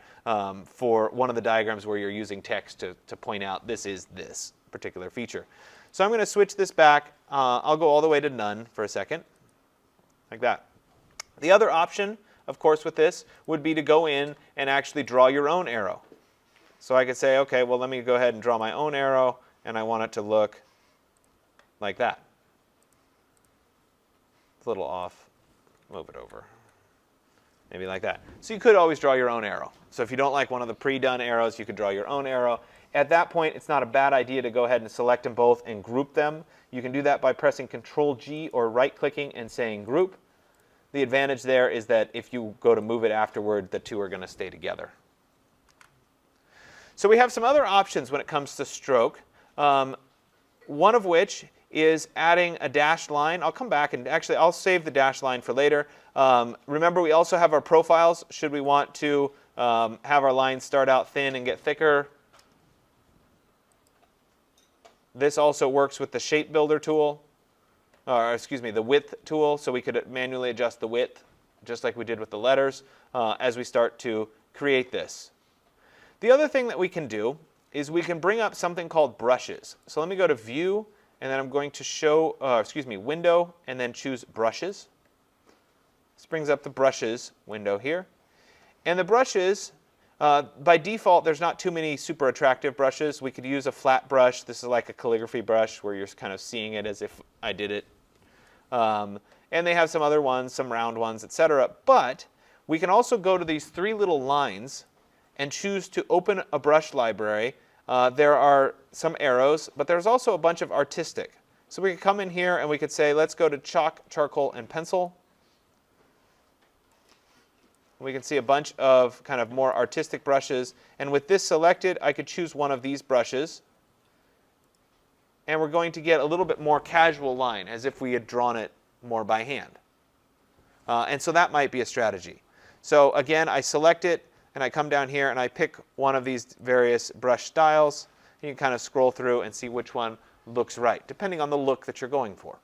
for one of the diagrams where you're using text to point out this is this particular feature. So I'm going to switch this back. I'll go all the way to none for a second, like that. The other option, of course, with this would be to go in and actually draw your own arrow. So I could say, OK, well, let me go ahead and draw my own arrow, and I want it to look like that. It's a little off. Move it over. Maybe like that. So you could always draw your own arrow. So if you don't like one of the pre-done arrows, you could draw your own arrow. At that point, it's not a bad idea to go ahead and select them both and group them. You can do that by pressing Control-G or right-clicking and saying Group. The advantage there is that if you go to move it afterward, the two are going to stay together. So we have some other options when it comes to stroke, one of which is adding a dashed line. I'll come back and actually I'll save the dashed line for later. Remember, we also have our profiles should we want to have our lines start out thin and get thicker. This also works with the shape builder tool, or excuse me, the width tool, so we could manually adjust the width just like we did with the letters as we start to create this. The other thing that we can do is we can bring up something called brushes. So let me go to View, and then I'm going to show, Window, and then choose Brushes. This brings up the Brushes window here. And the brushes, by default, there's not too many super attractive brushes. We could use a flat brush. This is like a calligraphy brush where you're kind of seeing it as if I did it. And they have some other ones, some round ones, etc. But we can also go to these three little lines and choose to open a brush library. There are some arrows, but there's also a bunch of artistic. So we could come in here and we could say, let's go to Chalk, Charcoal, and Pencil. We can see a bunch of kind of more artistic brushes. And with this selected, I could choose one of these brushes. And we're going to get a little bit more casual line, as if we had drawn it more by hand. And so that might be a strategy. So again, I select it, and I come down here, and I pick one of these various brush styles. You can kind of scroll through and see which one looks right, depending on the look that you're going for.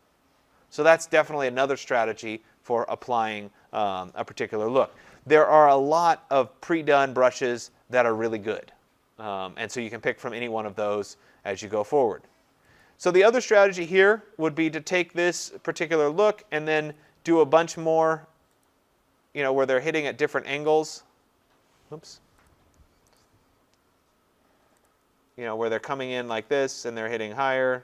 So that's definitely another strategy for applying a particular look. There are a lot of pre-done brushes that are really good. And so you can pick from any one of those as you go forward. So the other strategy here would be to take this particular look and then do a bunch more, where they're hitting at different angles. Oops. Where they're coming in like this and they're hitting higher.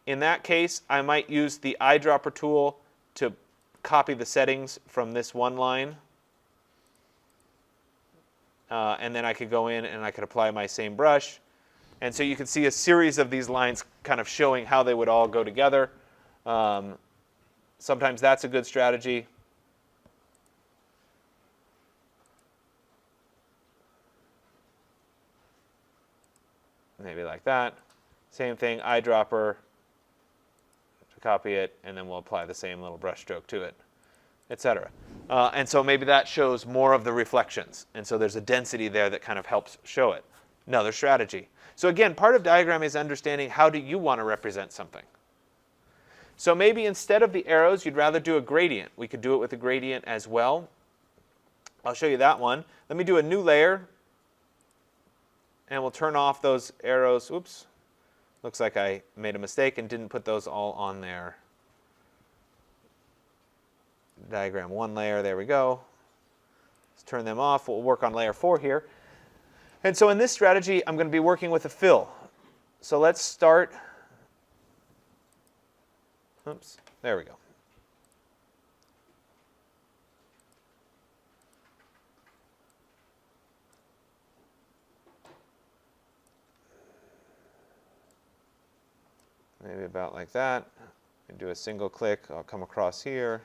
In that case, I might use the eyedropper tool to copy the settings from this one line. And then I could go in and I could apply my same brush. And so you can see a series of these lines kind of showing how they would all go together. Sometimes that's a good strategy. Maybe like that. Same thing, eyedropper. Copy it, and then we'll apply the same little brush stroke to it, etc. And so maybe that shows more of the reflections. And so there's a density there that kind of helps show it. Another strategy. So again, part of diagramming is understanding how do you want to represent something. So maybe instead of the arrows, you'd rather do a gradient. We could do it with a gradient as well. I'll show you that one. Let me do a new layer, and we'll turn off those arrows. Oops. Looks like I made a mistake and didn't put those all on there. Diagram 1 layer, there we go. Let's turn them off. We'll work on layer 4 here. And so in this strategy, I'm going to be working with a fill. So let's start. Oops, there we go. Maybe about like that. And do a single click. I'll come across here.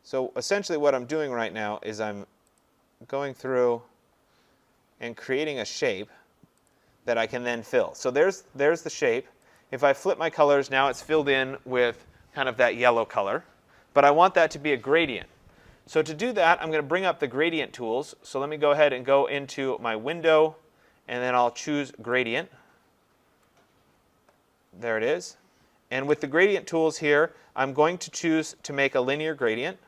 So essentially what I'm doing right now is I'm going through and creating a shape that I can then fill. So there's the shape. If I flip my colors, now it's filled in with kind of that yellow color. But I want that to be a gradient. So to do that, I'm going to bring up the gradient tools. So let me go ahead and go into my window, and then I'll choose gradient. There it is. And with the gradient tools here, I'm going to choose to make a linear gradient.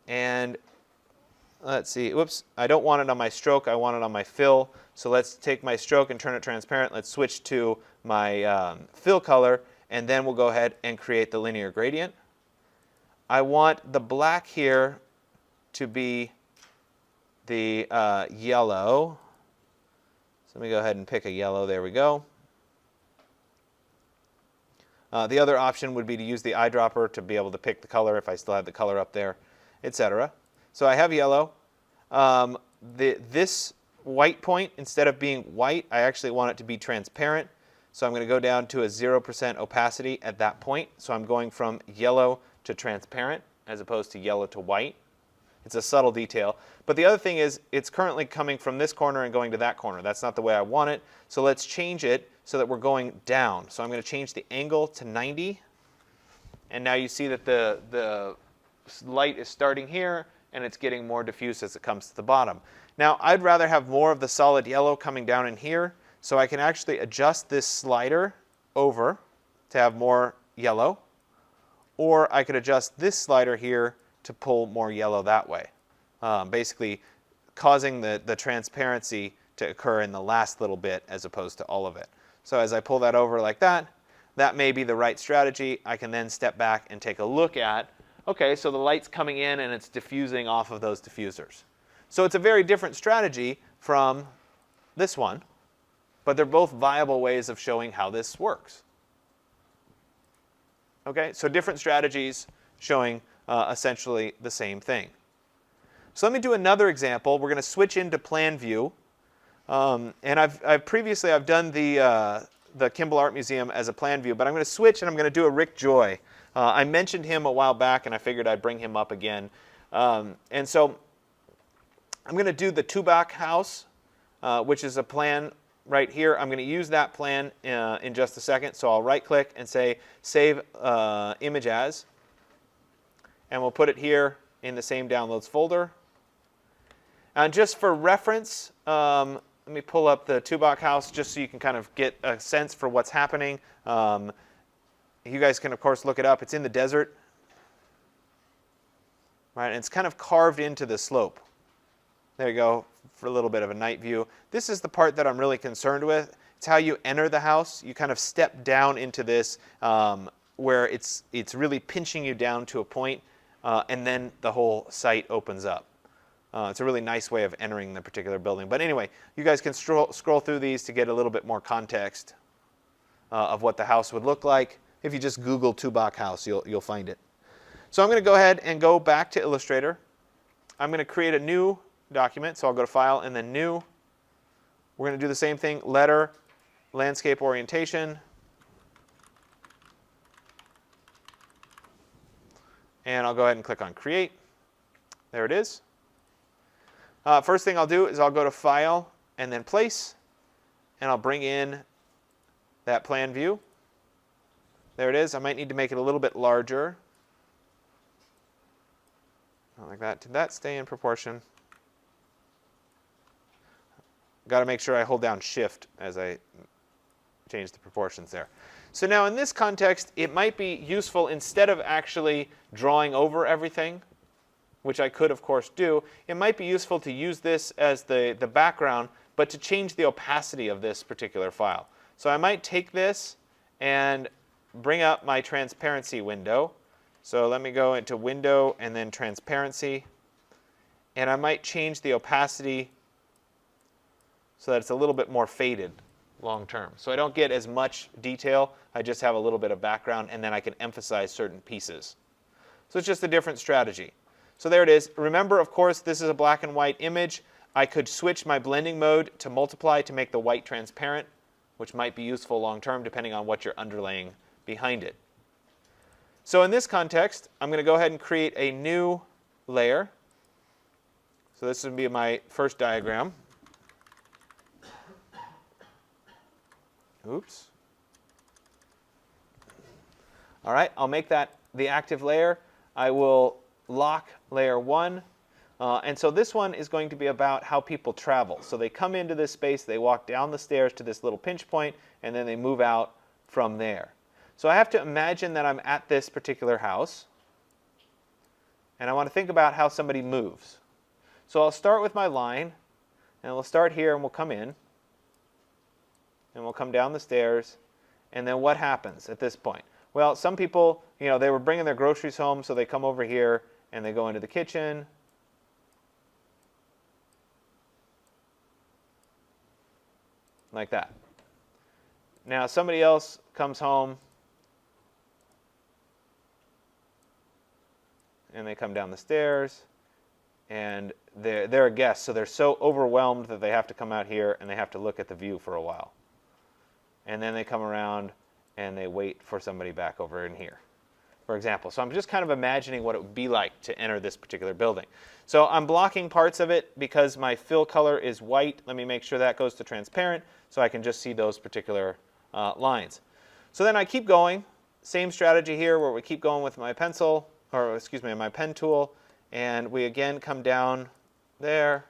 And let's see, whoops, I don't want it on my stroke, I want it on my fill. So let's take my stroke and turn it transparent. Let's switch to my fill color, and then we'll go ahead and create the linear gradient. I want the black here to be the yellow. So let me go ahead and pick a yellow. There we go. The other option would be to use the eyedropper to be able to pick the color if I still have the color up there, etc. So I have yellow. This white point, instead of being white, I actually want it to be transparent. So I'm going to go down to a 0% opacity at that point. So I'm going from yellow to transparent as opposed to yellow to white. It's a subtle detail. But the other thing is it's currently coming from this corner and going to that corner. That's not the way I want it. So let's change it so that we're going down. So I'm going to change the angle to 90. And now you see that the light is starting here and it's getting more diffuse as it comes to the bottom. Now I'd rather have more of the solid yellow coming down in here. So I can actually adjust this slider over to have more yellow. Or I could adjust this slider here to pull more yellow that way. Basically causing the transparency to occur in the last little bit as opposed to all of it. So as I pull that over like that, that may be the right strategy. I can then step back and take a look at, okay, so the light's coming in and it's diffusing off of those diffusers. So it's a very different strategy from this one, but they're both viable ways of showing how this works. Okay, so different strategies showing essentially the same thing. So let me do another example. We're going to switch into plan view. And I've previously done the Kimball Art Museum as a plan view, but I'm going to switch and I'm going to do a Rick Joy. I mentioned him a while back, and I figured I'd bring him up again. And so I'm going to do the Tubach house, which is a plan right here. I'm going to use that plan in just a second. So I'll right-click and say Save Image As. And we'll put it here in the same Downloads folder. And just for reference, let me pull up the Tubach house just so you can kind of get a sense for what's happening. You guys can, of course, look it up. It's in the desert. Right, and it's kind of carved into the slope. There you go, for a little bit of a night view. This is the part that I'm really concerned with. It's how you enter the house. You kind of step down into this where it's really pinching you down to a point, and then the whole site opens up. It's a really nice way of entering the particular building. But anyway, you guys can scroll through these to get a little bit more context of what the house would look like. If you just Google Tubach house, you'll find it. So I'm going to go ahead and go back to Illustrator. I'm going to create a new document. So I'll go to File and then New. We're going to do the same thing, Letter, Landscape Orientation. And I'll go ahead and click on Create. There it is. First thing I'll do is I'll go to File and then Place, and I'll bring in that plan view. There it is. I might need to make it a little bit larger. Not like that. Did that stay in proportion? Got to make sure I hold down Shift as I change the proportions there. So now in this context, it might be useful, instead of actually drawing over everything, which I could, of course, do, it might be useful to use this as the background, but to change the opacity of this particular file. So I might take this and bring up my transparency window. So let me go into Window and then Transparency. And I might change the opacity so that it's a little bit more faded long term. So I don't get as much detail. I just have a little bit of background, and then I can emphasize certain pieces. So it's just a different strategy. So there it is. Remember, of course, this is a black and white image. I could switch my blending mode to multiply to make the white transparent, which might be useful long term depending on what you're underlaying behind it. So in this context, I'm going to go ahead and create a new layer. So this would be my first diagram. Oops. All right, I'll make that the active layer. I will lock layer 1. And so this one is going to be about how people travel. So they come into this space, they walk down the stairs to this little pinch point, and then they move out from there. So I have to imagine that I'm at this particular house, and I want to think about how somebody moves. So I'll start with my line, and we'll start here, and we'll come in, and we'll come down the stairs, and then what happens at this point? Well, some people, they were bringing their groceries home, so they come over here, and they go into the kitchen. Like that. Now somebody else comes home, and they come down the stairs, and they're a guest, so they're so overwhelmed that they have to come out here and they have to look at the view for a while. And then they come around and they wait for somebody back over in here, for example. So I'm just kind of imagining what it would be like to enter this particular building. So I'm blocking parts of it because my fill color is white. Let me make sure that goes to transparent so I can just see those particular lines. So then I keep going. Same strategy here where we keep going with my pencil, or excuse me, my pen tool, and we again come down there,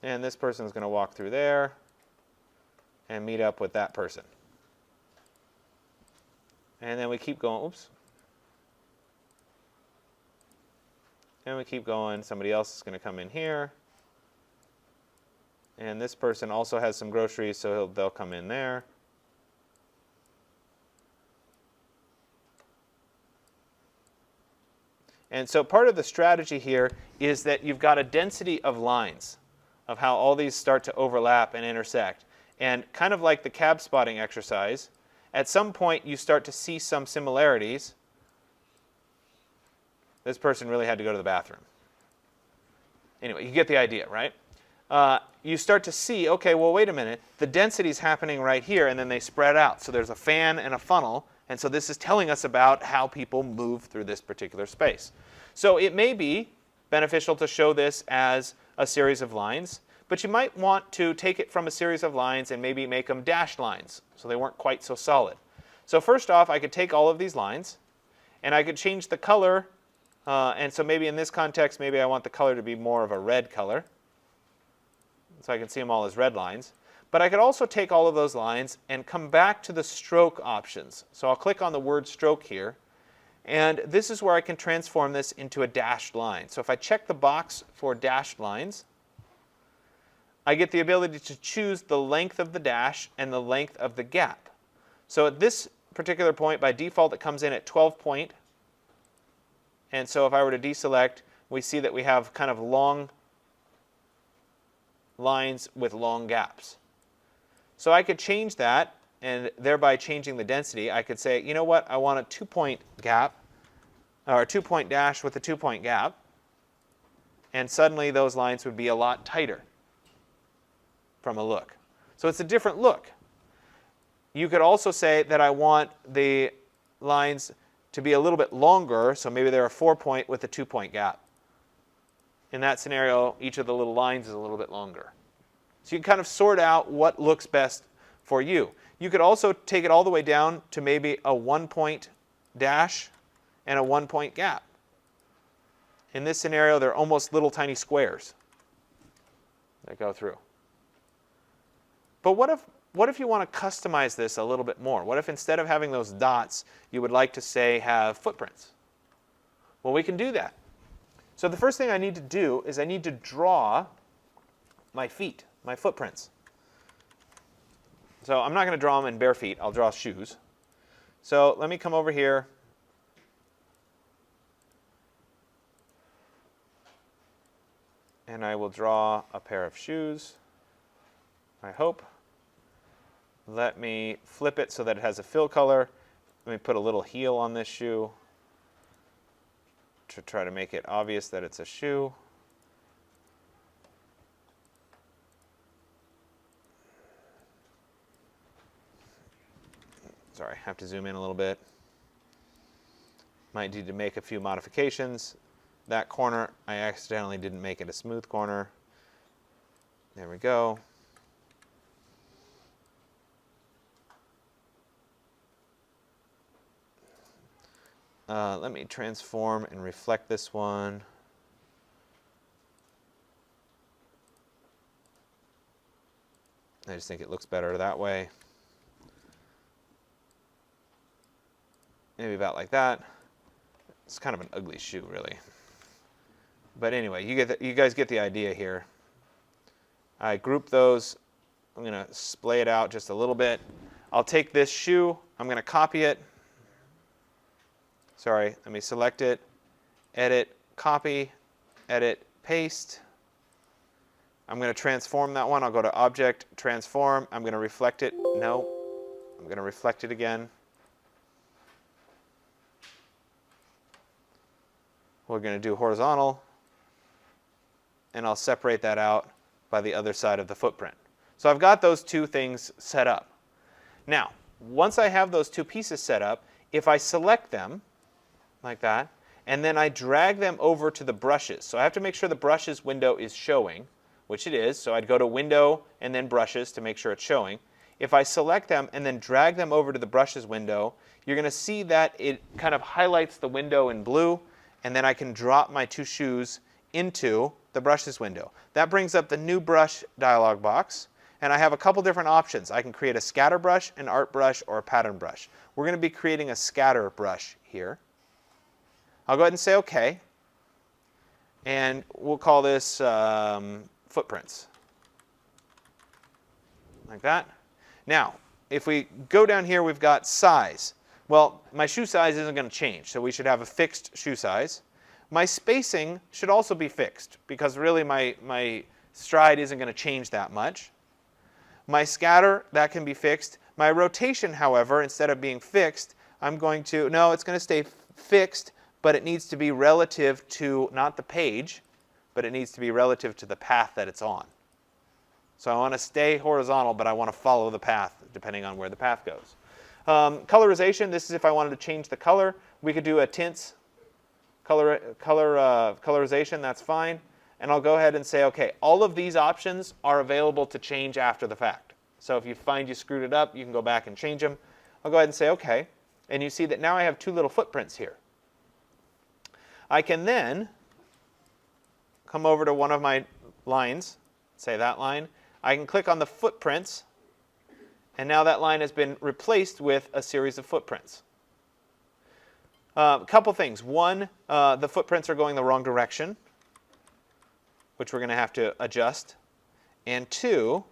and this person is going to walk through there and meet up with that person. And then we keep going, oops. And we keep going, somebody else is going to come in here. And this person also has some groceries, so they'll come in there. And so part of the strategy here is that you've got a density of lines of how all these start to overlap and intersect. And kind of like the cab spotting exercise, at some point you start to see some similarities. This person really had to go to the bathroom. Anyway, you get the idea, right? You start to see, okay, well, wait a minute. The density is happening right here, and then they spread out. So there's a fan and a funnel, and so this is telling us about how people move through this particular space. So it may be beneficial to show this as a series of lines, but you might want to take it from a series of lines and maybe make them dashed lines, so they weren't quite so solid. So first off, I could take all of these lines, and I could change the color. And so maybe in this context, maybe I want the color to be more of a red color. So I can see them all as red lines. But I could also take all of those lines and come back to the stroke options. So I'll click on the word stroke here. And this is where I can transform this into a dashed line. So if I check the box for dashed lines, I get the ability to choose the length of the dash and the length of the gap. So at this particular point, by default, it comes in at 12 point. And so if I were to deselect, we see that we have kind of long lines with long gaps. So I could change that, and thereby changing the density. I could say, you know what, I want a 2-point gap, or a 2-point dash with a 2-point gap. And suddenly those lines would be a lot tighter from a look. So it's a different look. You could also say that I want the lines to be a little bit longer, so maybe they're a 4-point with a 2-point gap. In that scenario, each of the little lines is a little bit longer. So you can kind of sort out what looks best for you. You could also take it all the way down to maybe a 1-point dash and a 1-point gap. In this scenario, they're almost little tiny squares that go through. But what if you want to customize this a little bit more? What if instead of having those dots, you would like to, say, have footprints? Well, we can do that. So the first thing I need to do is I need to draw my feet, my footprints. So I'm not going to draw them in bare feet. I'll draw shoes. So let me come over here. And I will draw a pair of shoes, I hope. Let me flip it so that it has a fill color. Let me put a little heel on this shoe to try to make it obvious that it's a shoe. Sorry, I have to zoom in a little bit. Might need to make a few modifications. That corner, I accidentally didn't make it a smooth corner. There we go. Let me transform and reflect this one. I just think it looks better that way. Maybe about like that. It's kind of an ugly shoe, really. But anyway, you guys get the idea here. I group those. I'm going to splay it out just a little bit. I'll take this shoe. I'm going to copy it. Sorry, let me select it, edit, copy, edit, paste. I'm going to transform that one. I'll go to Object, Transform. I'm going to reflect it. No, I'm going to reflect it again. We're going to do horizontal, and I'll separate that out by the other side of the footprint. So I've got those two things set up. Now, once I have those two pieces set up, if I select them, like that, and then I drag them over to the brushes. So I have to make sure the brushes window is showing, which it is. So I'd go to Window and then Brushes to make sure it's showing. If I select them and then drag them over to the brushes window, you're going to see that it kind of highlights the window in blue, and then I can drop my two shoes into the brushes window. That brings up the new brush dialog box, and I have a couple different options. I can create a scatter brush, an art brush, or a pattern brush. We're going to be creating a scatter brush here. I'll go ahead and say OK, and we'll call this footprints, like that. Now, if we go down here, we've got size. Well, my shoe size isn't going to change, so we should have a fixed shoe size. My spacing should also be fixed, because really my stride isn't going to change that much. My scatter, that can be fixed. My rotation, however, instead of being fixed, I'm going to, no, it's going to stay fixed, but it needs to be relative to not the page, but it needs to be relative to the path that it's on. So I want to stay horizontal, but I want to follow the path depending on where the path goes. Colorization, this is if I wanted to change the color. We could do a tints colorization, that's fine. And I'll go ahead and say, okay, all of these options are available to change after the fact. So if you find you screwed it up, you can go back and change them. I'll go ahead and say, okay. And you see that now I have two little footprints here. I can then come over to one of my lines, say that line. I can click on the footprints, and now that line has been replaced with a series of footprints. A couple things. One, the footprints are going the wrong direction, which we're going to have to adjust. And two,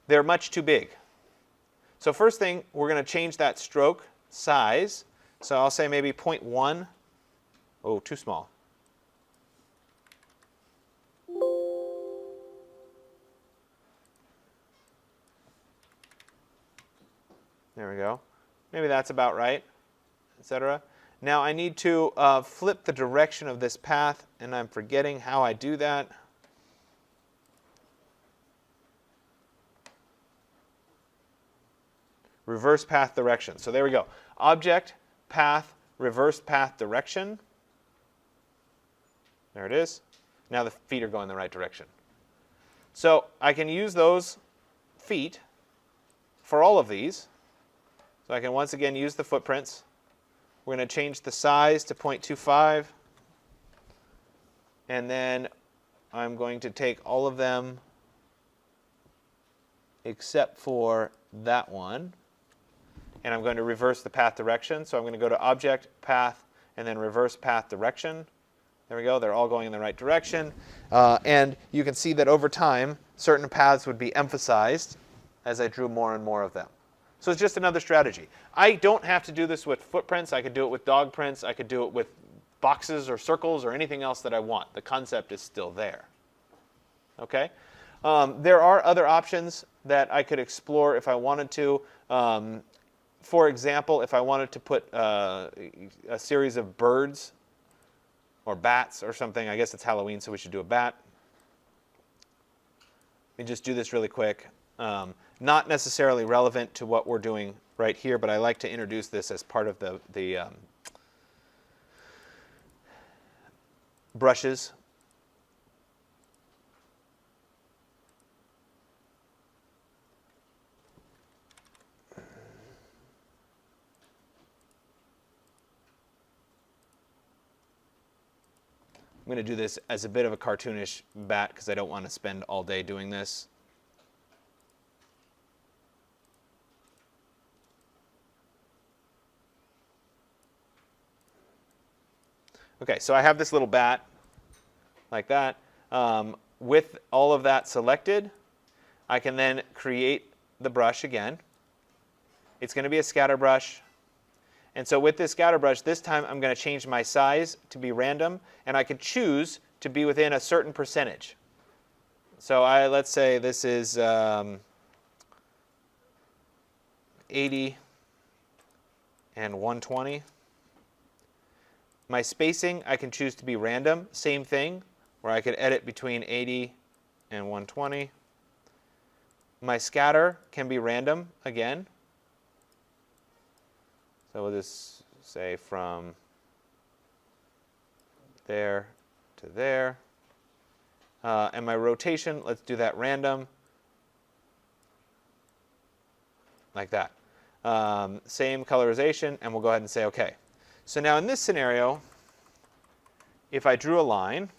they're much too big. So first thing, we're going to change that stroke size. So I'll say maybe 0.1. Oh, too small. There we go. Maybe that's about right, etc. Now I need to flip the direction of this path, and I'm forgetting how I do that. Reverse path direction. So there we go. Object, path, reverse path direction. There it is. Now the feet are going the right direction. So I can use those feet for all of these. So I can once again use the footprints. We're going to change the size to 0.25. And then I'm going to take all of them except for that one. And I'm going to reverse the path direction. So I'm going to go to Object, Path, and then Reverse Path Direction. There we go. They're all going in the right direction. And you can see that over time, certain paths would be emphasized as I drew more and more of them. So it's just another strategy. I don't have to do this with footprints. I could do it with dog prints. I could do it with boxes or circles or anything else that I want. The concept is still there. Okay? There are other options that I could explore if I wanted to. For example, if I wanted to put a series of birds or bats or something, I guess it's Halloween, so we should do a bat. Let me just do this really quick. Not necessarily relevant to what we're doing right here, but I like to introduce this as part of the brushes. I'm going to do this as a bit of a cartoonish bat because I don't want to spend all day doing this. Okay, so I have this little bat like that. With all of that selected, I can then create the brush again. It's going to be a scatter brush. And so with this scatter brush, this time I'm going to change my size to be random, and I can choose to be within a certain percentage. So let's say this is 80 and 120. My spacing, I can choose to be random. Same thing, where I could edit between 80 and 120. My scatter can be random again. So we'll just say from there to there. And my rotation, let's do that random. Like that. Same colorization, and we'll go ahead and say OK. So now in this scenario, if I drew a line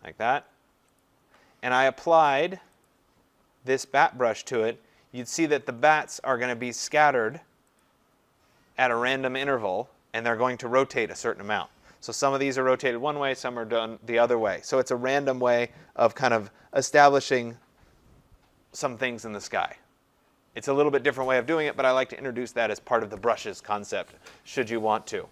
like that, and I applied this bat brush to it, you'd see that the bats are going to be scattered at a random interval, and they're going to rotate a certain amount. So some of these are rotated one way, some are done the other way. So it's a random way of kind of establishing some things in the sky. It's a little bit different way of doing it, but I like to introduce that as part of the brushes concept, should you want to.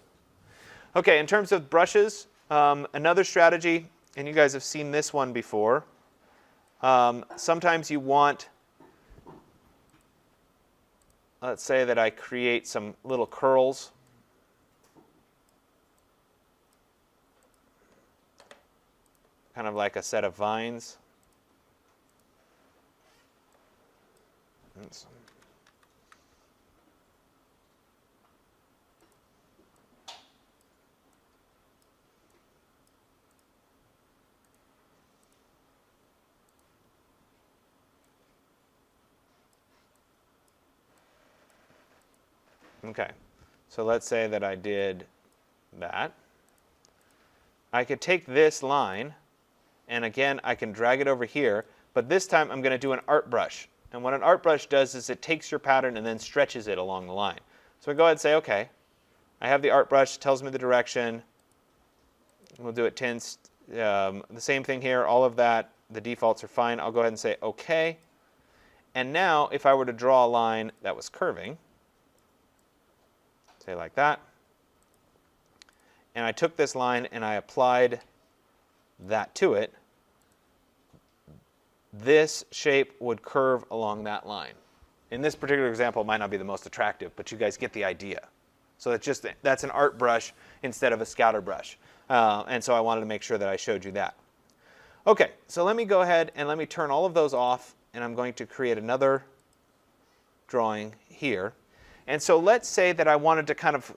Okay, in terms of brushes, another strategy, and you guys have seen this one before. Sometimes you want, let's say that I create some little curls. kind of like a set of vines. Oops. Okay, so let's say that I did that. I could take this line, and again, I can drag it over here, but this time I'm going to do an art brush. And what an art brush does is it takes your pattern and then stretches it along the line. So I go ahead and say, okay, I have the art brush, tells me the direction. We'll do it tints. The same thing here, all of that, the defaults are fine. I'll go ahead and say, okay. And now, if I were to draw a line that was curving, say like that, and I took this line and I applied that to it, this shape would curve along that line. In this particular example, it might not be the most attractive, but you guys get the idea. So that's an art brush instead of a scouter brush. And so I wanted to make sure that I showed you that. Okay, so let me go ahead and let me turn all of those off, and I'm going to create another drawing here. And so let's say that I wanted to kind of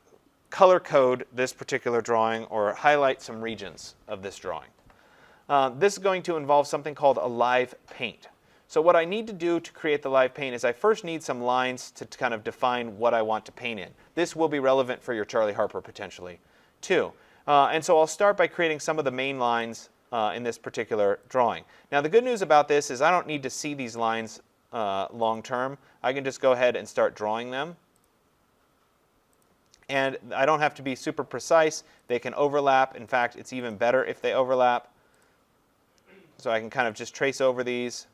color code this particular drawing or highlight some regions of this drawing. This is going to involve something called a live paint. So what I need to do to create the live paint is I first need some lines to kind of define what I want to paint in. This will be relevant for your Charlie Harper potentially too. And so I'll start by creating some of the main lines in this particular drawing. Now the good news about this is I don't need to see these lines long term. I can just go ahead and start drawing them. And I don't have to be super precise. They can overlap. In fact, it's even better if they overlap. So I can kind of just trace over these.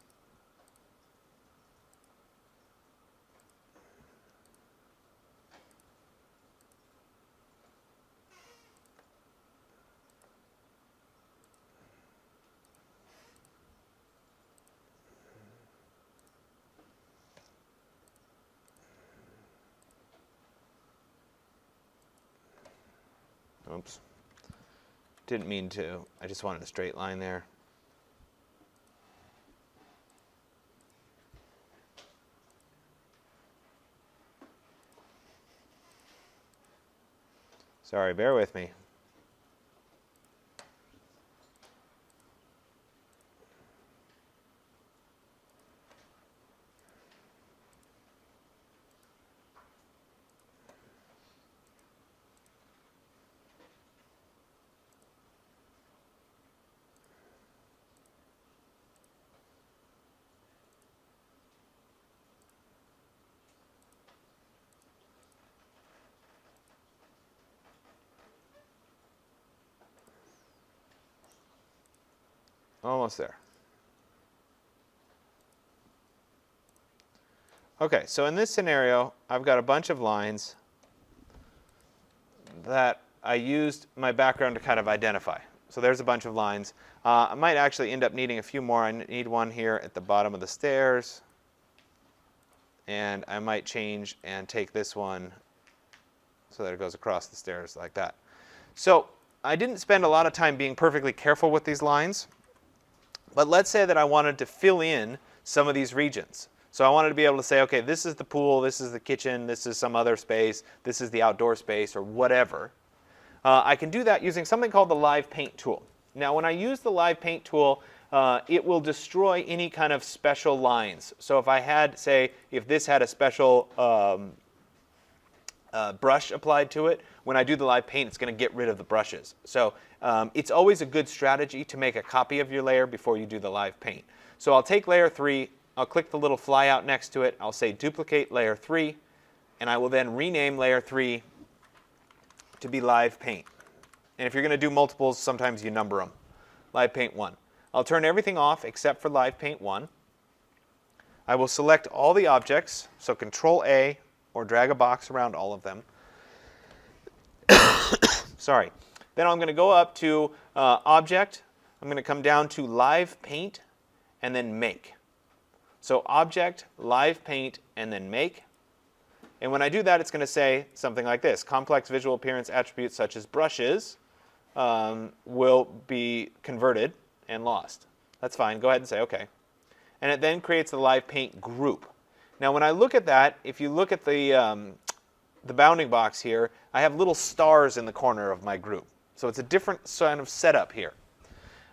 Oops. Didn't mean to. I just wanted a straight line there. Sorry, bear with me. Almost there. Okay, so in this scenario, I've got a bunch of lines that I used my background to kind of identify. So there's a bunch of lines. I might actually end up needing a few more. I need one here at the bottom of the stairs. And I might change and take this one so that it goes across the stairs like that. So I didn't spend a lot of time being perfectly careful with these lines. But let's say that I wanted to fill in some of these regions. So I wanted to be able to say, okay, this is the pool, this is the kitchen, this is some other space, this is the outdoor space, or whatever. I can do that using something called the Live Paint tool. Now, when I use the Live Paint tool, it will destroy any kind of special lines. So if I had, say, if this had a special brush applied to it, when I do the live paint, it's going to get rid of the brushes. So it's always a good strategy to make a copy of your layer before you do the live paint. So I'll take layer 3, I'll click the little fly out next to it, I'll say duplicate layer 3, and I will then rename layer 3 to be live paint. And if you're going to do multiples, sometimes you number them. Live paint 1. I'll turn everything off except for live paint 1. I will select all the objects, so Control A, or drag a box around all of them. Sorry. Then I'm going to go up to Object. I'm going to come down to Live Paint, and then Make. So Object, Live Paint, and then Make. And when I do that, it's going to say something like this. Complex visual appearance attributes such as brushes will be converted. and lost. That's fine. Go ahead and say OK. And it then creates the live paint group. Now, when I look at that, if you look at the bounding box here, I have little stars in the corner of my group. So it's a different kind of setup here.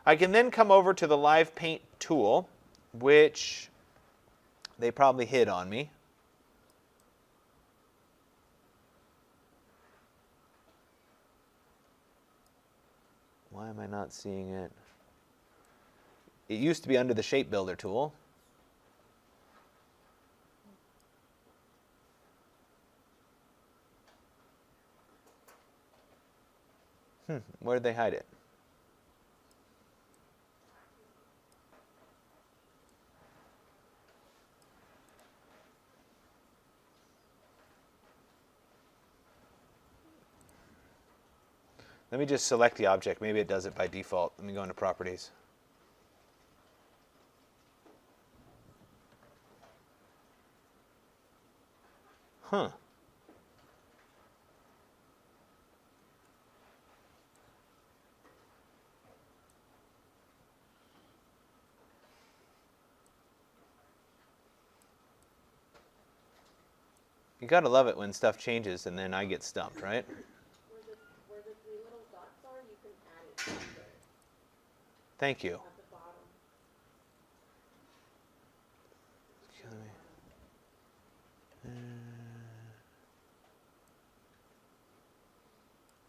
I can then come over to the live paint tool, which they probably hid on me. Why am I not seeing it? It used to be under the Shape Builder tool. Where did they hide it? Let me just select the object. Maybe it does it by default. Let me go into Properties. Huh. You gotta love it when stuff changes and then I get stumped, right? Where the three little dots are, you can add it to the, Thank you. at the bottom.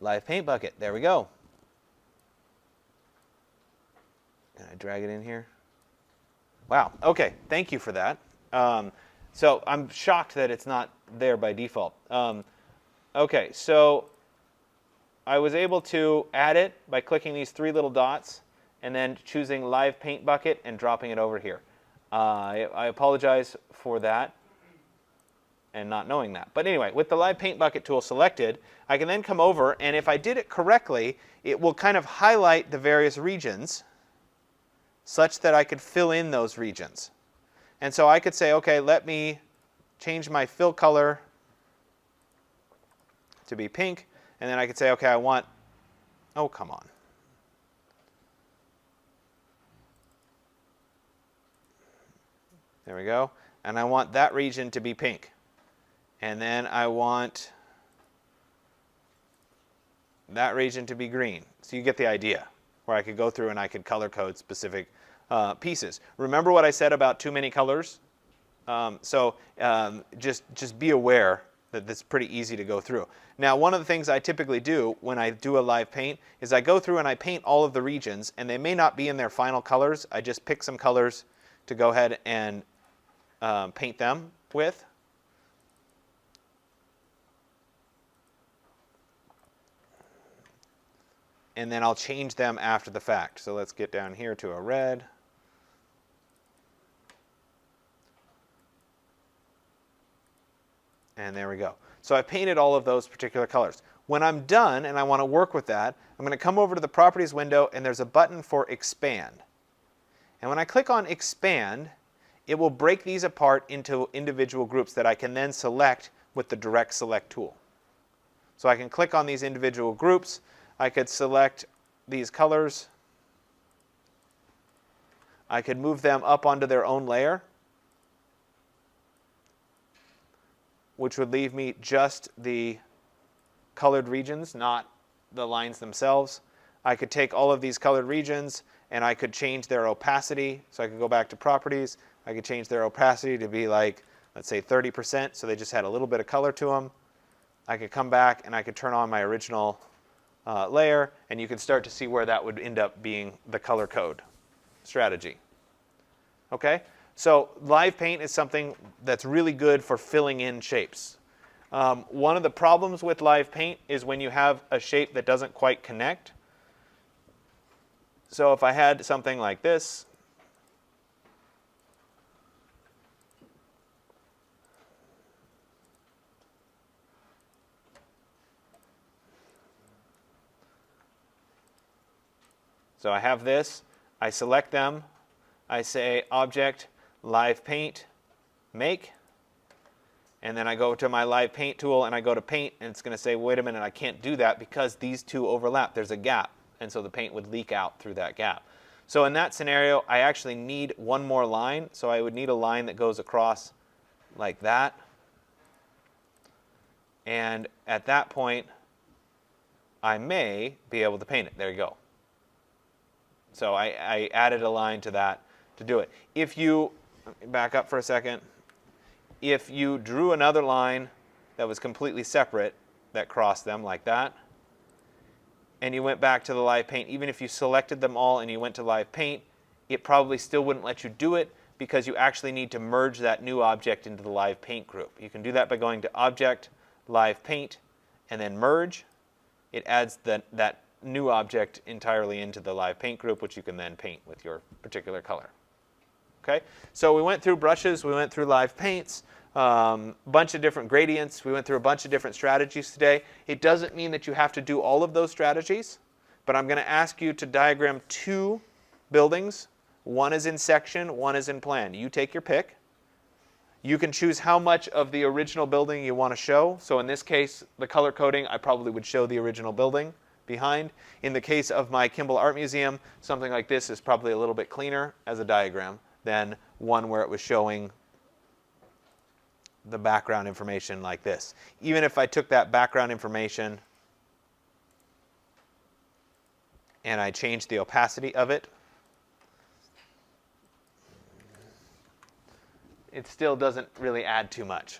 Live paint bucket. There we go. Can I drag it in here? Wow. Okay. Thank you for that. So I'm shocked that it's not there by default. Okay. So I was able to add it by clicking these three little dots and then choosing Live Paint Bucket and dropping it over here. I apologize for that and not knowing that. But anyway, with the Live Paint Bucket tool selected, I can then come over, and if I did it correctly, it will kind of highlight the various regions such that I could fill in those regions. And so I could say, okay, let me change my fill color to be pink, and then I could say, okay, I want, oh, come on. There we go. And I want that region to be pink. And then I want that region to be green. So you get the idea, where I could go through and I could color code specific pieces. Remember what I said about too many colors? Just be aware that it's pretty easy to go through. Now, one of the things I typically do when I do a live paint is I go through and I paint all of the regions, and they may not be in their final colors. I just pick some colors to go ahead and paint them with. And then I'll change them after the fact. So let's get down here to a red. And there we go. So I painted all of those particular colors. When I'm done and I want to work with that, I'm going to come over to the Properties window, and there's a button for Expand. And when I click on Expand, it will break these apart into individual groups that I can then select with the Direct Select tool. So I can click on these individual groups. I could select these colors. I could move them up onto their own layer, which would leave me just the colored regions, not the lines themselves. I could take all of these colored regions and I could change their opacity. So I could go back to Properties. I could change their opacity to be like, let's say 30%, so they just had a little bit of color to them. I could come back and I could turn on my original layer, and you can start to see where that would end up being the color code strategy. Okay? So live paint is something that's really good for filling in shapes. One of the problems with live paint is when you have a shape that doesn't quite connect. So if I had something like this, so I have this, I select them, I say Object, Live Paint, Make, and then I go to my Live Paint tool and I go to Paint, and it's going to say, wait a minute, I can't do that because these two overlap. There's a gap, and so the paint would leak out through that gap. So in that scenario, I actually need one more line. So I would need a line that goes across like that. And at that point, I may be able to paint it. There you go. So I added a line to that to do it. If you, let me back up for a second. If you drew another line that was completely separate, that crossed them like that, and you went back to the live paint, even if you selected them all and you went to live paint, it probably still wouldn't let you do it because you actually need to merge that new object into the live paint group. You can do that by going to Object, Live Paint, and then Merge. It adds that new object entirely into the live paint group, which you can then paint with your particular color. Okay, so we went through brushes, we went through live paints, bunch of different gradients, we went through a bunch of different strategies today. It doesn't mean that you have to do all of those strategies, but I'm going to ask you to diagram 2 buildings. One is in section, one is in plan. You take your pick. You can choose how much of the original building you want to show. So in this case, the color coding, I probably would show the original building behind. In the case of my Kimball Art Museum, something like this is probably a little bit cleaner as a diagram than one where it was showing the background information like this. Even if I took that background information and I changed the opacity of it, it still doesn't really add too much.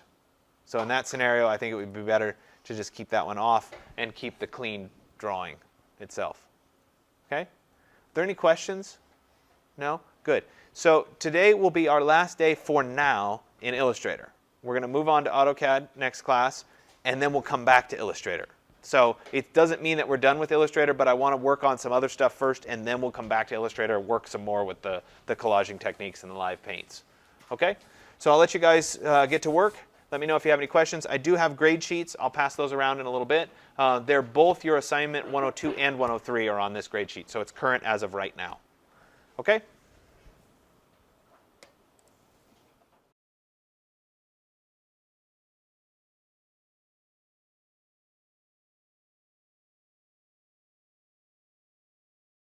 So in that scenario, I think it would be better to just keep that one off and keep the clean drawing itself. Okay? Are there any questions? No? Good. So today will be our last day for now in Illustrator. We're going to move on to AutoCAD next class, and then we'll come back to Illustrator. So it doesn't mean that we're done with Illustrator, but I want to work on some other stuff first, and then we'll come back to Illustrator and work some more with the collaging techniques and the live paints. Okay? So I'll let you guys get to work. Let me know if you have any questions. I do have grade sheets. I'll pass those around in a little bit. They're both your assignment 102 and 103 are on this grade sheet, so it's current as of right now. Okay?